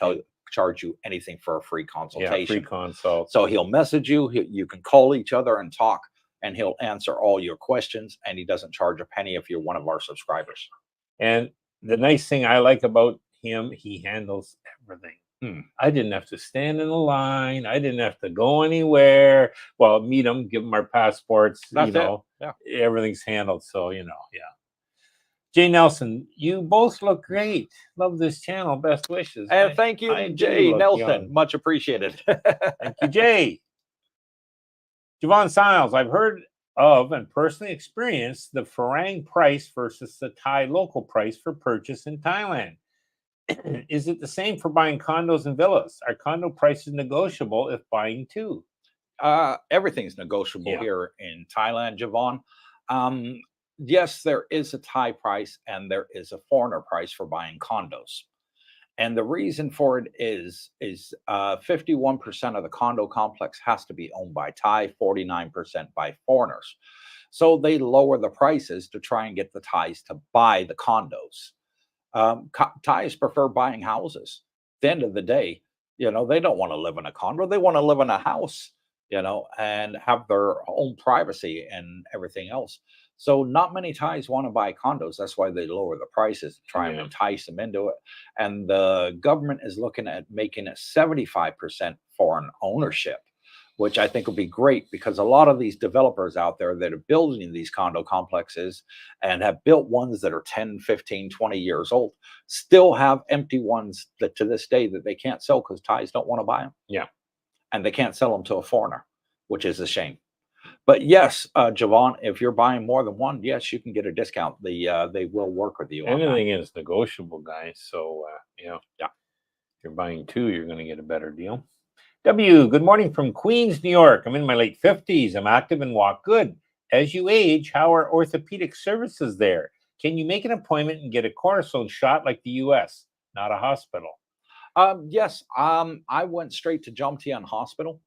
charge you anything for a free consultation. Yeah, free consult. So he'll message you. You can call each other and talk. and he'll answer all your questions, and he doesn't charge a penny if you're one of our subscribers. And the nice thing I like about him, he handles everything. I didn't have to stand in a line. I didn't have to go anywhere. Well, meet him, give him our passports. That's everything's handled. So, Jay Nelson, you both look great. Love this channel. Best wishes. And thank you, Jay Nelson. Much appreciated. Thank you, Jay. Javon Siles, I've heard of and personally experienced the Farang price versus the Thai local price for purchase in Thailand. Is it the same for buying condos and villas? Are condo prices negotiable if buying too? Everything's negotiable here in Thailand, Javon. Yes, there is a Thai price and there is a foreigner price for buying condos. And the reason for it is 51% of the condo complex has to be owned by Thai, 49% by foreigners. So they lower the prices to try and get the Thais to buy the condos. Thais prefer buying houses. At the end of the day, they don't want to live in a condo. They want to live in a house, and have their own privacy and everything else. So not many Thais want to buy condos. That's why they lower the prices to try and entice them into it. And the government is looking at making it 75% foreign ownership, which I think will be great, because a lot of these developers out there that are building these condo complexes and have built ones that are 10, 15, 20 years old still have empty ones that to this day that they can't sell because Thais don't want to buy them. Yeah. And they can't sell them to a foreigner, which is a shame. But yes, Javon, if you're buying more than one, yes, you can get a discount. They will work with you. Anything is negotiable, guys. So, if you're buying two, you're going to get a better deal. W, good morning from Queens, New York. I'm in my late 50s. I'm active and walk good. As you age, how are orthopedic services there? Can you make an appointment and get a cortisone shot like the US, not a hospital? Yes. I went straight to Jomtien Hospital,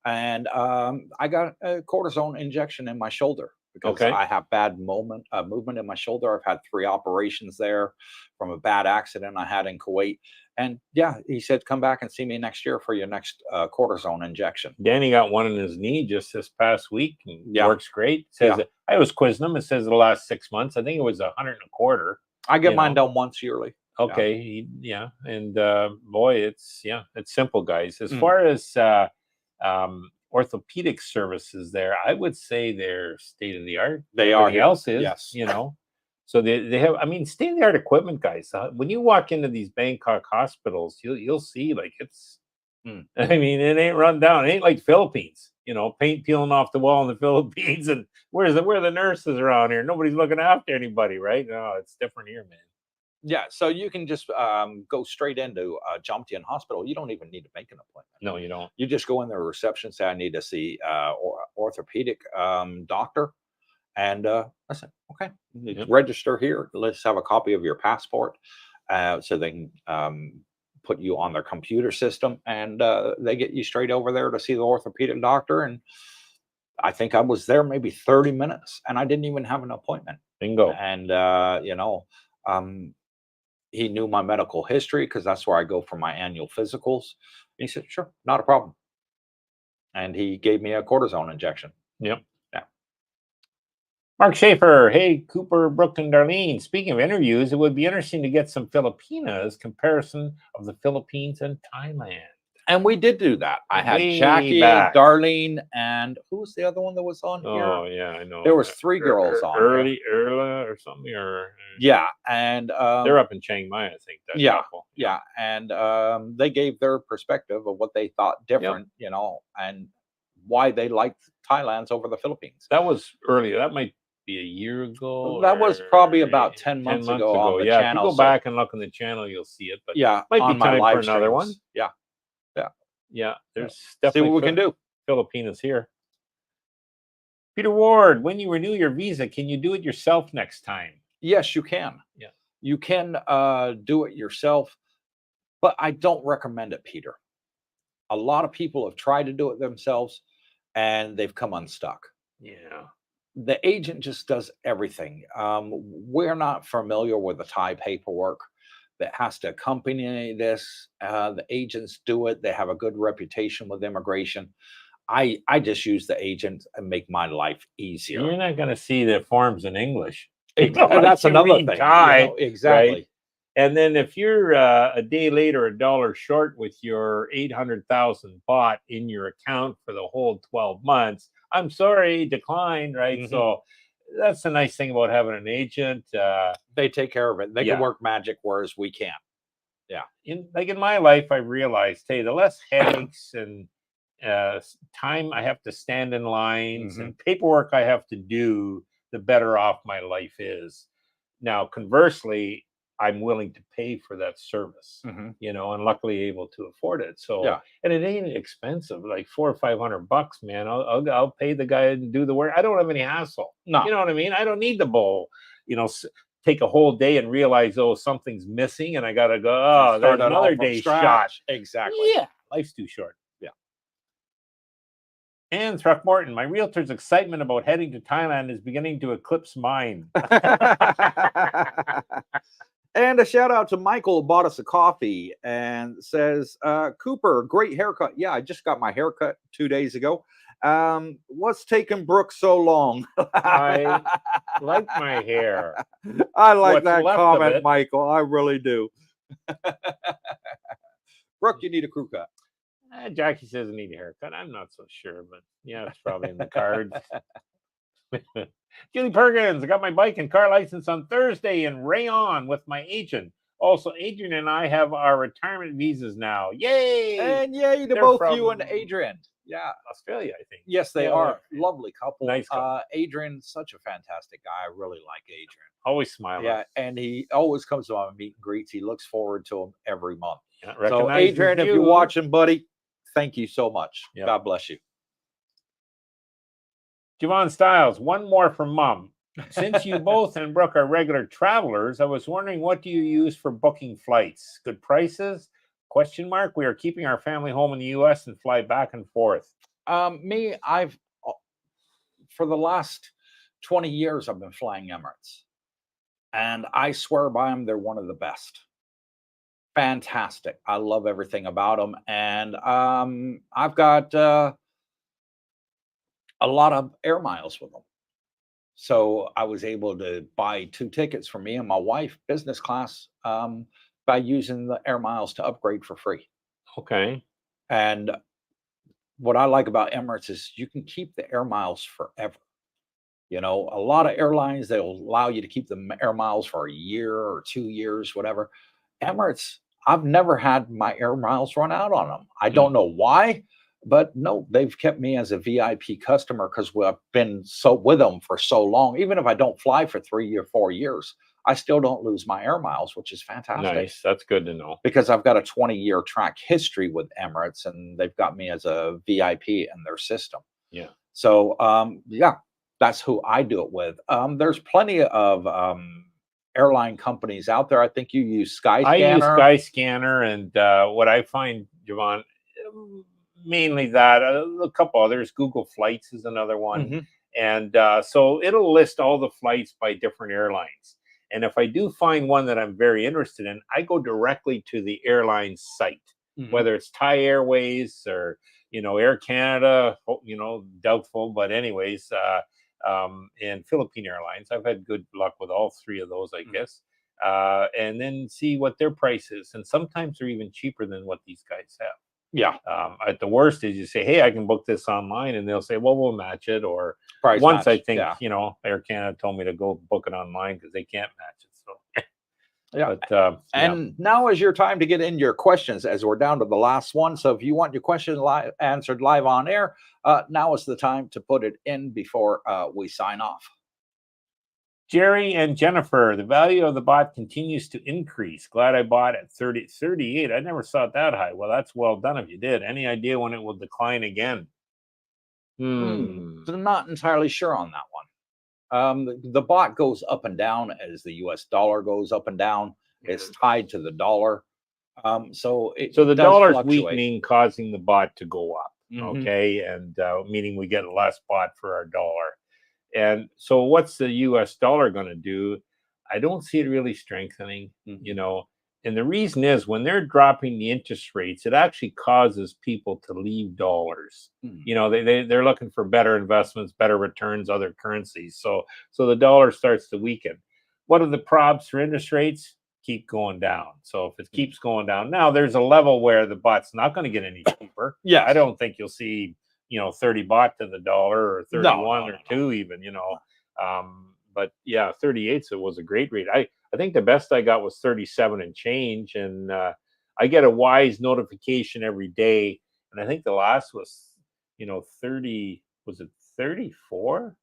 and I got a cortisone injection in my shoulder because I have bad movement in my shoulder. I've had 3 operations there from a bad accident I had in Kuwait. And he said, come back and see me next year for your next cortisone injection. Danny got one in his knee just this past week. And works great. Says I was quizzing him. It says the last 6 months, I think it was 125. I get mine done once yearly. Okay. And boy, it's simple, guys. As far as orthopedic services there, I would say they're state of the art. They are. Everything else is, So they have, state of the art equipment, guys. When you walk into these Bangkok hospitals, you'll see like it's. It ain't run down. It ain't like Philippines. Paint peeling off the wall in the Philippines, and where are the nurses around here? Nobody's looking after anybody, right? No, it's different here, man. Yeah, so you can just go straight into Jomtien Hospital. You don't even need to make an appointment. No, you don't. You just go in the reception, say, I need to see orthopedic doctor. And I said, okay, register here. Let's have a copy of your passport so they can put you on their computer system. And they get you straight over there to see the orthopedic doctor. And I think I was there maybe 30 minutes and I didn't even have an appointment. Bingo. And, he knew my medical history because that's where I go for my annual physicals. And he said, sure, not a problem. And he gave me a cortisone injection. Yep. Yeah. Mark Schaefer, hey, Cooper, Brooke, and Darlene. Speaking of interviews, it would be interesting to get some Filipinas comparison of the Philippines and Thailand. And we did do that. I had Jackie, Darlene, and who was the other one that was on here? Oh, yeah, I know. There was 3 girls on Erla or something, and they're up in Chiang Mai, I think. That and they gave their perspective of what they thought different, and why they liked Thailand's over the Philippines. That was earlier. That might be a year ago. That was probably about 10 months ago on the channel. If you go back and look on the channel, you'll see it. But might be time for another one. Yeah, there's definitely see what we can do. Filipinas here. Peter Ward, when you renew your visa, can you do it yourself next time? Yes, you can. Yeah, you can do it yourself, but I don't recommend it, Peter. A lot of people have tried to do it themselves, and they've come unstuck. Yeah, the agent just does everything. We're not familiar with the Thai paperwork that has to accompany this. The agents do it. They have a good reputation with immigration. I just use the agent and make my life easier. You're not going to see the forms in English. That's another thing. Thai, exactly. Right? And then if you're a day late or $1 short with your 800,000 baht in your account for the whole 12 months, I'm sorry, decline, right? So that's the nice thing about having an agent. They take care of it. They can work magic, whereas we can't. Yeah. In my life, I realized, hey, the less headaches and time I have to stand in lines and paperwork I have to do, the better off my life is. Now, conversely, I'm willing to pay for that service, and luckily able to afford it. So, and it ain't expensive, like $400 or $500, man. I'll pay the guy to do the work. I don't have any hassle. No, you know what I mean? I don't need the bull, take a whole day and realize, oh, something's missing, and I gotta go. Oh, there's another day shot. Exactly. Yeah, life's too short. Yeah. And Throckmorton, my realtor's excitement about heading to Thailand is beginning to eclipse mine. And a shout out to Michael, who bought us a coffee and says, Cooper, great haircut. Yeah, I just got my haircut 2 days ago. What's taking Brooke so long? I like my hair. I like that comment, Michael. I really do. Brooke, you need a crew cut. Jackie says I need a haircut. I'm not so sure, but yeah, it's probably in the cards. Julie Perkins, I got my bike and car license on Thursday in Rayon with my agent. Also, Adrian and I have our retirement visas now. Yay! And yay to both you and Adrian. Yeah. Australia, I think. Yes, they are. Lovely couple. Nice couple. Adrian's such a fantastic guy. I really like Adrian. Always smiling. Yeah, and he always comes to my meet and greets. He looks forward to them every month. Yeah, so, Adrian, if you're watching, buddy, thank you so much. Yep. God bless you. Javon Styles, one more from Mom. Since you both and Brooke are regular travelers, I was wondering, what do you use for booking flights? Good prices? ? We are keeping our family home in the U.S. and fly back and forth. Me, for the last 20 years, I've been flying Emirates. And I swear by them, they're one of the best. Fantastic. I love everything about them. And I've got a lot of air miles with them. So I was able to buy 2 tickets for me and my wife, business class, by using the air miles to upgrade for free. Okay. And what I like about Emirates is you can keep the air miles forever. A lot of airlines, they'll allow you to keep the air miles for a year or 2 years, whatever. Emirates, I've never had my air miles run out on them. I don't know why, but no, they've kept me as a VIP customer because I've been with them for so long. Even if I don't fly for 3 or 4 years, I still don't lose my air miles, which is fantastic. Nice. That's good to know. Because I've got a 20-year track history with Emirates, and they've got me as a VIP in their system. Yeah. So, that's who I do it with. There's plenty of airline companies out there. I think you use Skyscanner. I use Skyscanner, and what I find, Javon, mainly that, a couple others. Google Flights is another one. And so it'll list all the flights by different airlines. And if I do find one that I'm very interested in, I go directly to the airline site, whether it's Thai Airways or, Air Canada, doubtful, but anyways, and Philippine Airlines. I've had good luck with all 3 of those, I guess. And then see what their price is. And sometimes they're even cheaper than what these guys have. Yeah. At the worst is you say, hey, I can book this online, and they'll say, well, we'll match it. Or price once match. I think, Air Canada told me to go book it online because they can't match it. So yeah. But, now is your time to get in your questions, as we're down to the last one. So if you want your question answered live on air, now is the time to put it in before we sign off. Jerry and Jennifer, the value of the bot continues to increase. Glad I bought at 38. I never saw it that high. Well, that's well done if you did. Any idea when it will decline again? I'm not entirely sure on that one. The bot goes up and down as the US dollar goes up and down. It's tied to the dollar. So the dollar's weakening, causing the bot to go up. Okay. And meaning we get less bot for our dollar. And so what's the US dollar going to do? I don't see it really strengthening. And the reason is when they're dropping the interest rates, it actually causes people to leave dollars. You know, they're looking for better investments, better returns, other currencies. So the dollar starts to weaken. What are the probs for interest rates? Keep going down. So if it keeps going down, now there's a level where the baht's not going to get any cheaper. Yeah, I don't think you'll see, 30 baht to the dollar, or 31 or 2 even, but yeah, 38 was a great rate. I think the best I got was 37 and change, and I get a Wise notification every day, and I think the last was 30, was it 34?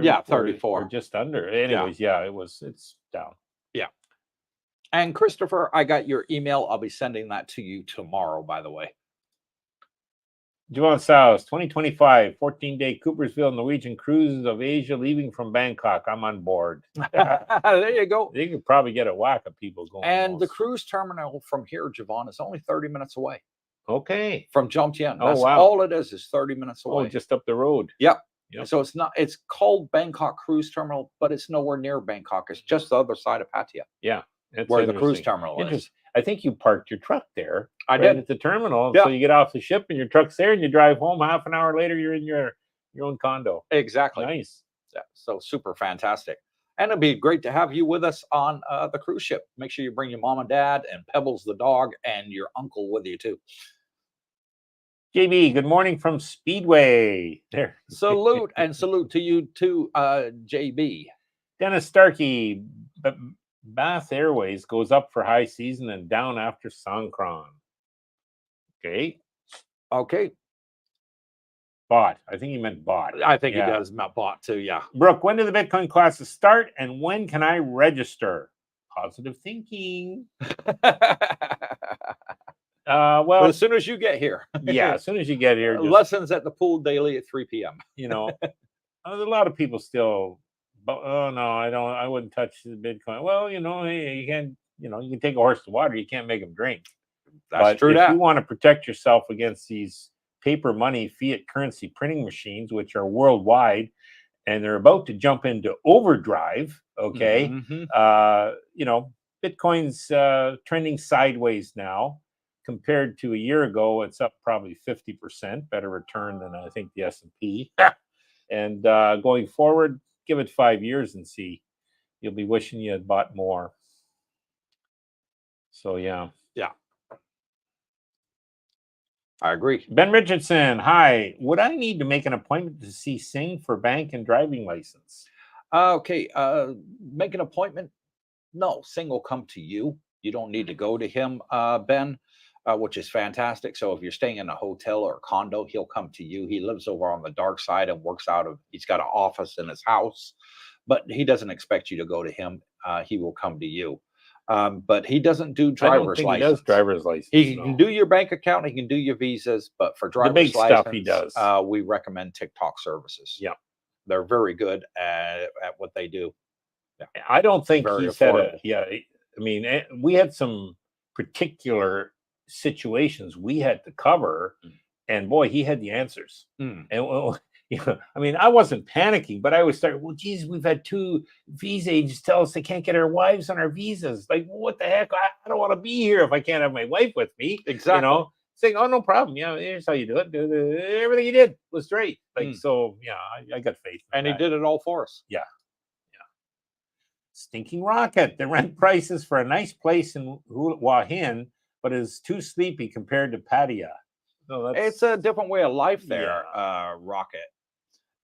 Yeah, 34 or just under. Anyways, yeah, it's down. Yeah. And Christopher, I got your email. I'll be sending that to you tomorrow, by the way. Joel South, 2025, 14-day Coopersville Norwegian cruises of Asia leaving from Bangkok. I'm on board. There you go. You could probably get a whack of people going. And the cruise terminal from here, Javon, is only 30 minutes away. Okay. From Jomtien. Oh, That's wow. all it is 30 minutes away. Oh, just up the road. Yep. Yep. So it's called Bangkok Cruise Terminal, but it's nowhere near Bangkok. It's just the other side of Pattaya. Yeah. Where the cruise terminal is. I think you parked your truck there. I did at the terminal. Yeah. So you get off the ship and your truck's there, and you drive home. Half an hour later, you're in your own condo. Exactly. Nice. Yeah. So super fantastic. And it'd be great to have you with us on the cruise ship. Make sure you bring your mom and dad and Pebbles the dog and your uncle with you too. JB, good morning from Speedway. There. Salute and salute to you too, JB. Dennis Starkey, Bath Airways goes up for high season and down after Songkran. Okay. Okay. Bought. I think he meant bought. I think he does meant bought too, yeah. Brooke, when do the Bitcoin classes start and when can I register? Positive thinking. Well, as soon as you get here. Yeah, as soon as you get here. Lessons at the pool daily at 3 p.m. There's a lot of people still, oh no, I wouldn't touch the Bitcoin. Well, hey, you can, you can take a horse to water. You can't make them drink. That's true. If you want to protect yourself against these paper money, fiat currency printing machines, which are worldwide, and they're about to jump into overdrive. Okay. Bitcoin's trending sideways now. Compared to a year ago, it's up probably 50%, better return than I think the S&P. And going forward, give it 5 years and see. You'll be wishing you had bought more. So, yeah. Yeah. I agree. Ben Richardson, hi. Would I need to make an appointment to see Singh for bank and driving license? Okay. Make an appointment? No, Singh will come to you. You don't need to go to him, Ben. Which is fantastic. So if you're staying in a hotel or a condo, he'll come to you. He lives over on the dark side and works he's got an office in his house, but he doesn't expect you to go to him. He will come to you. But he doesn't do driver's license. He does driver's license. He can do your bank account. He can do your visas, but for driver's the big license, stuff he does. We recommend TikTok services. Yeah. They're very good at what they do. Yeah. I don't think very he said affordable. We had some particular situations we had to cover, and boy, he had the answers. And I wasn't panicking, but I would start, well, geez, we've had 2 visa agents tell us they can't get our wives on our visas. Like, what the heck? I don't want to be here if I can't have my wife with me. Exactly. Saying, oh, no problem. Yeah, here's how you do it. Everything he did was great. So yeah, I got faith. And he did it all for us. Yeah. Stinking Rocket. The rent prices for a nice place in Hua Hin, but is too sleepy compared to Pattaya. So it's a different way of life there, Rocket,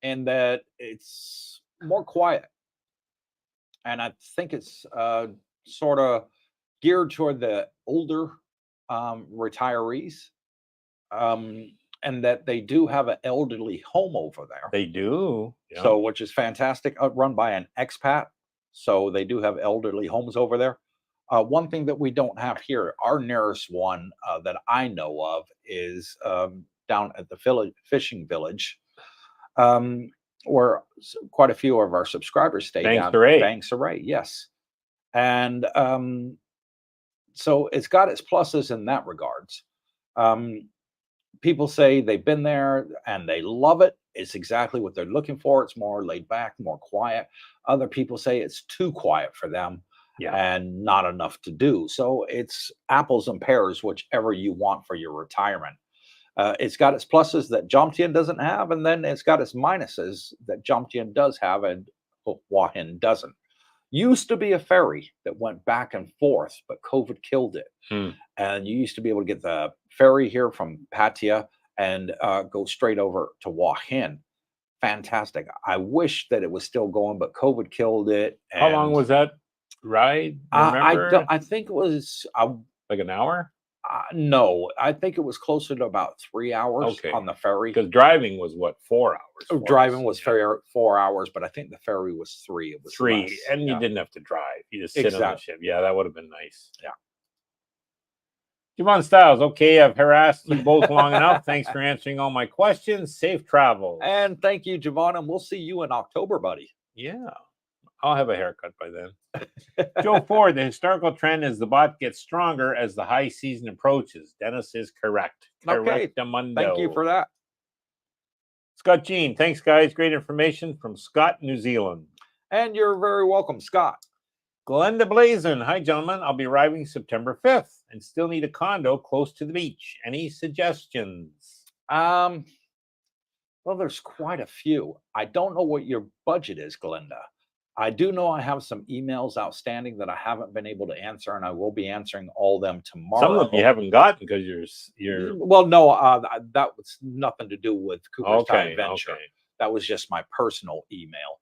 in that it's more quiet. And I think it's sort of geared toward the older retirees, and that they do have an elderly home over there. They do. Yeah. So, which is fantastic, run by an expat. So they do have elderly homes over there. One thing that we don't have here, our nearest one that I know of is down at the fishing village, where quite a few of our subscribers stay down. Bangsaray, yes. And so it's got its pluses in that regards. People say they've been there and they love it. It's exactly what they're looking for. It's more laid back, more quiet. Other people say it's too quiet for them. and not enough to do. So it's apples and pears, whichever you want for your retirement. It's got its pluses that Jomtien doesn't have, and then it's got its minuses that Jomtien does have and Hua Hin doesn't. Used to be a ferry that went back and forth, but COVID killed it. And you used to be able to get the ferry here from Pattaya and go straight over to Hua Hin. Fantastic. I wish that it was still going, but COVID killed it. How long was that ride? Remember? I think it was like an hour. No, I think it was closer to about 3 hours on the ferry. Because driving was what, 4 hours? Driving was 4 hours, but I think the ferry was 3. It was 3, less. and you didn't have to drive. You just sit on the ship. Yeah, that would have been nice. Yeah. Javon Styles, okay, I've harassed you both long enough. Thanks for answering all my questions. Safe travels. And thank you, Javon, and we'll see you in October, buddy. Yeah. I'll have a haircut by then. Joe Ford, the historical trend is the bot gets stronger as the high season approaches. Dennis is correct. Okay. Thank you for that. Scott Jean, thanks, guys. Great information from Scott, New Zealand. And you're very welcome, Scott. Glenda Blazin, hi, gentlemen. I'll be arriving September 5th and still need a condo close to the beach. Any suggestions? Well, there's quite a few. I don't know what your budget is, Glenda. I do know I have some emails outstanding that I haven't been able to answer, and I will be answering all them tomorrow. Some of them you haven't gotten because you're. Well, no, that was nothing to do with Cooper's Thai Adventure. That was just my personal email.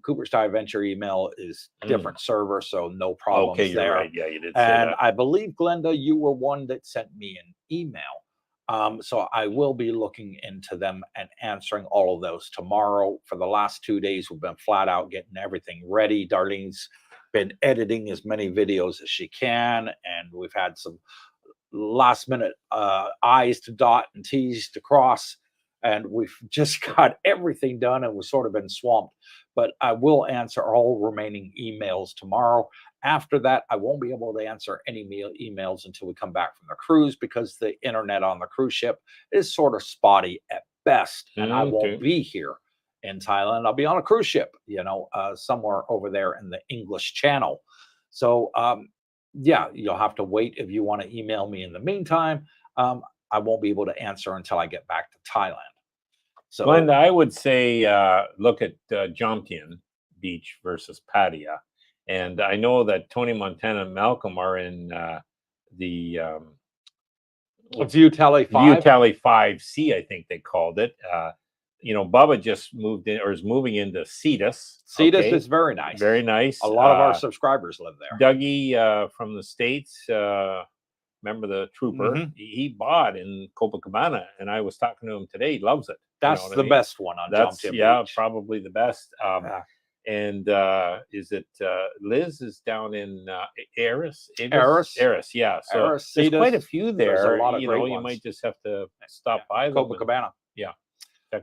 Cooper's Thai Adventure email is different server, so no problems you're there. right. Yeah, you did. And I believe, Glenda, you were one that sent me an email. So I will be looking into them and answering all of those tomorrow. For the last 2 days, we've been flat out getting everything ready. Darlene's been editing as many videos as she can, and we've had some last minute I's to dot and T's to cross, and we've just got everything done, and we've sort of been swamped. But I will answer all remaining emails tomorrow. After that, I won't be able to answer any emails until we come back from the cruise, because the internet on the cruise ship is sort of spotty at best, and I won't be here in Thailand. I'll be on a cruise ship, somewhere over there in the English Channel. So, yeah, you'll have to wait if you want to email me in the meantime. I won't be able to answer until I get back to Thailand. So, Glenda, I would say look at Jomtien Beach versus Pattaya. And I know that Tony Montana and Malcolm are in the View Tally 5. View Tally 5C, I think they called it. Bubba just moved in, or is moving into Cetus. Cetus is very nice. Very nice. A lot of our subscribers live there. Dougie from the States, remember the trooper? He bought in Copacabana, and I was talking to him today. He loves it. That's the best one on Jomtien Beach. Probably the best. And is it Liz is down in Eris? Eris, yeah. So Eris, there's quite a few there. There's a lot of great you ones. might just have to stop by Copacabana. Yeah.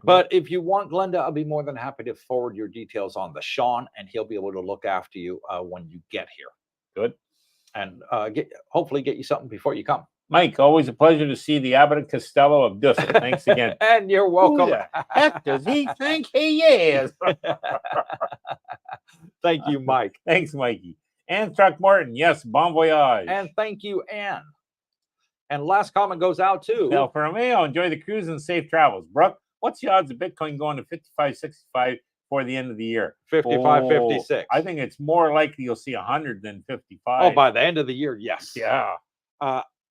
But if you want, Glenda, I'll be more than happy to forward your details on to Sean, and he'll be able to look after you when you get here. Good. And hopefully get you something before you come. Mike, always a pleasure to see the Abbott and Costello of Dussel. Thanks again. And you're welcome. Who the heck does he think he is? Thank you, Mike. Thanks, Mikey. Anne Throckmorton, yes, bon voyage. And thank you, Anne. And last comment goes out to Alfa Romeo. Enjoy the cruise and safe travels. Brooke, what's the odds of Bitcoin going to 55, 65 for the end of the year? 55, 56. I think it's more likely you'll see 100 than 55. Oh, by the end of the year, yes. Yeah.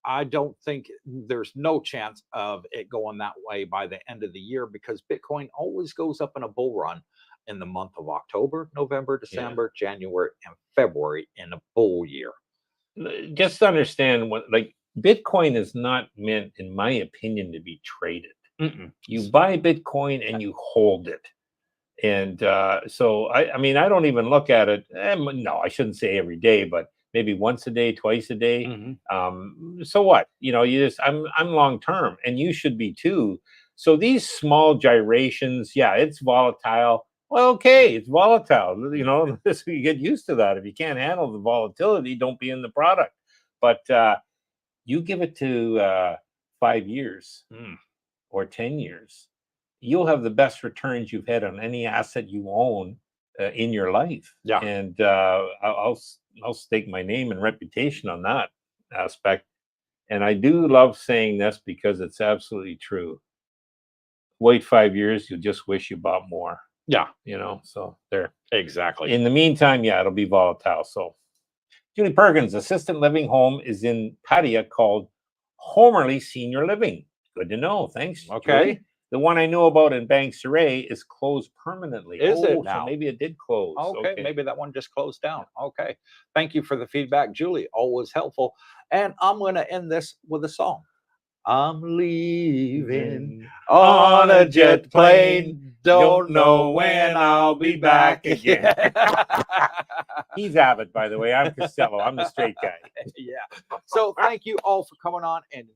I don't think there's no chance of it going that way by the end of the year, because Bitcoin always goes up in a bull run in the month of October, November, December, January, and February in a bull year. Just understand Bitcoin is not meant, in my opinion, to be traded. You buy Bitcoin and you hold it. And so, I mean, I don't even look at it. No, I shouldn't say every day, but maybe once a day, twice a day. So what? I'm long term, and you should be too. So these small gyrations, it's volatile. Well, okay, it's volatile. You get used to that. If you can't handle the volatility, don't be in the product. But you give it to 5 years or 10 years, you'll have the best returns you've had on any asset you own in your life. Yeah. And I'll stake my name and reputation on that aspect. And I do love saying this because it's absolutely true. Wait 5 years, you'll just wish you bought more. Yeah. You know, so there. Exactly. In the meantime, yeah, it'll be volatile. So Julie Perkins, assistant living home is in Pattaya called Homerly Senior Living. Good to know. Thanks. Okay. Julie. The one I know about in Bank Surrey is closed permanently. Is it So now? maybe it did close. Okay, maybe that one just closed down. Okay. Thank you for the feedback, Julie. Always helpful. And I'm going to end this with a song. I'm leaving on a jet plane. Don't know when I'll be back again. He's Abbott, by the way. I'm Costello. I'm the straight guy. Yeah. So thank you all for coming on and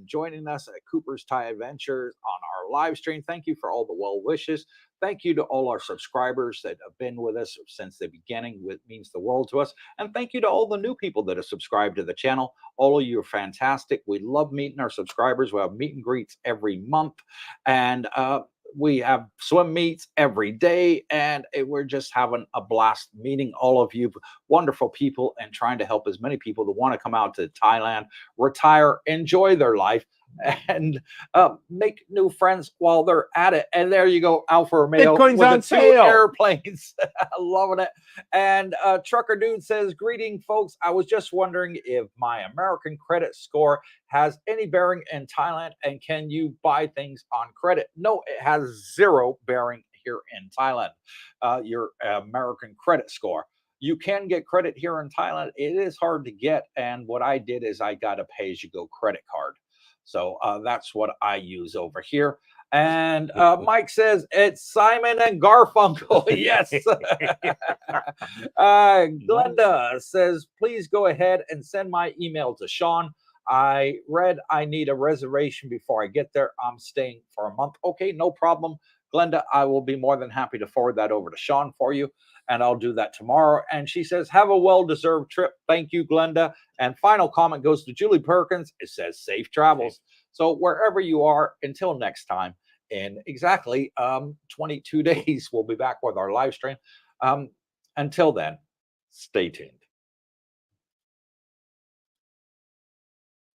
joining us at Cooper's Thai Adventures on our live stream. Thank you for all the well wishes. Thank you to all our subscribers that have been with us since the beginning. It means the world to us. And thank you to all the new people that have subscribed to the channel. All of you are fantastic. We love meeting our subscribers. We have meet and greets every month. And we have swim meets every day, and we're just having a blast meeting all of you wonderful people and trying to help as many people that want to come out to Thailand, retire, enjoy their life, and make new friends while they're at it. And there you go, Alpha Romeo Bitcoin's with on the 2 sale. airplanes. Loving it. And Trucker Dude says, greeting folks. I was just wondering if my American credit score has any bearing in Thailand, and can you buy things on credit? No, it has zero bearing here in Thailand. Your American credit score. You can get credit here in Thailand. It is hard to get. And what I did is I got a pay-as-you-go credit card. So that's what I use over here. And Mike says it's Simon and Garfunkel. Yes. Glenda says, please go ahead and send my email to Sean. I read I need a reservation before I get there. I'm staying for a month. Okay, no problem. Glenda, I will be more than happy to forward that over to Sean for you, and I'll do that tomorrow. And she says, have a well-deserved trip. Thank you, Glenda. And final comment goes to Julie Perkins. It says, safe travels. So wherever you are, until next time, in exactly 22 days, we'll be back with our live stream. Until then, stay tuned.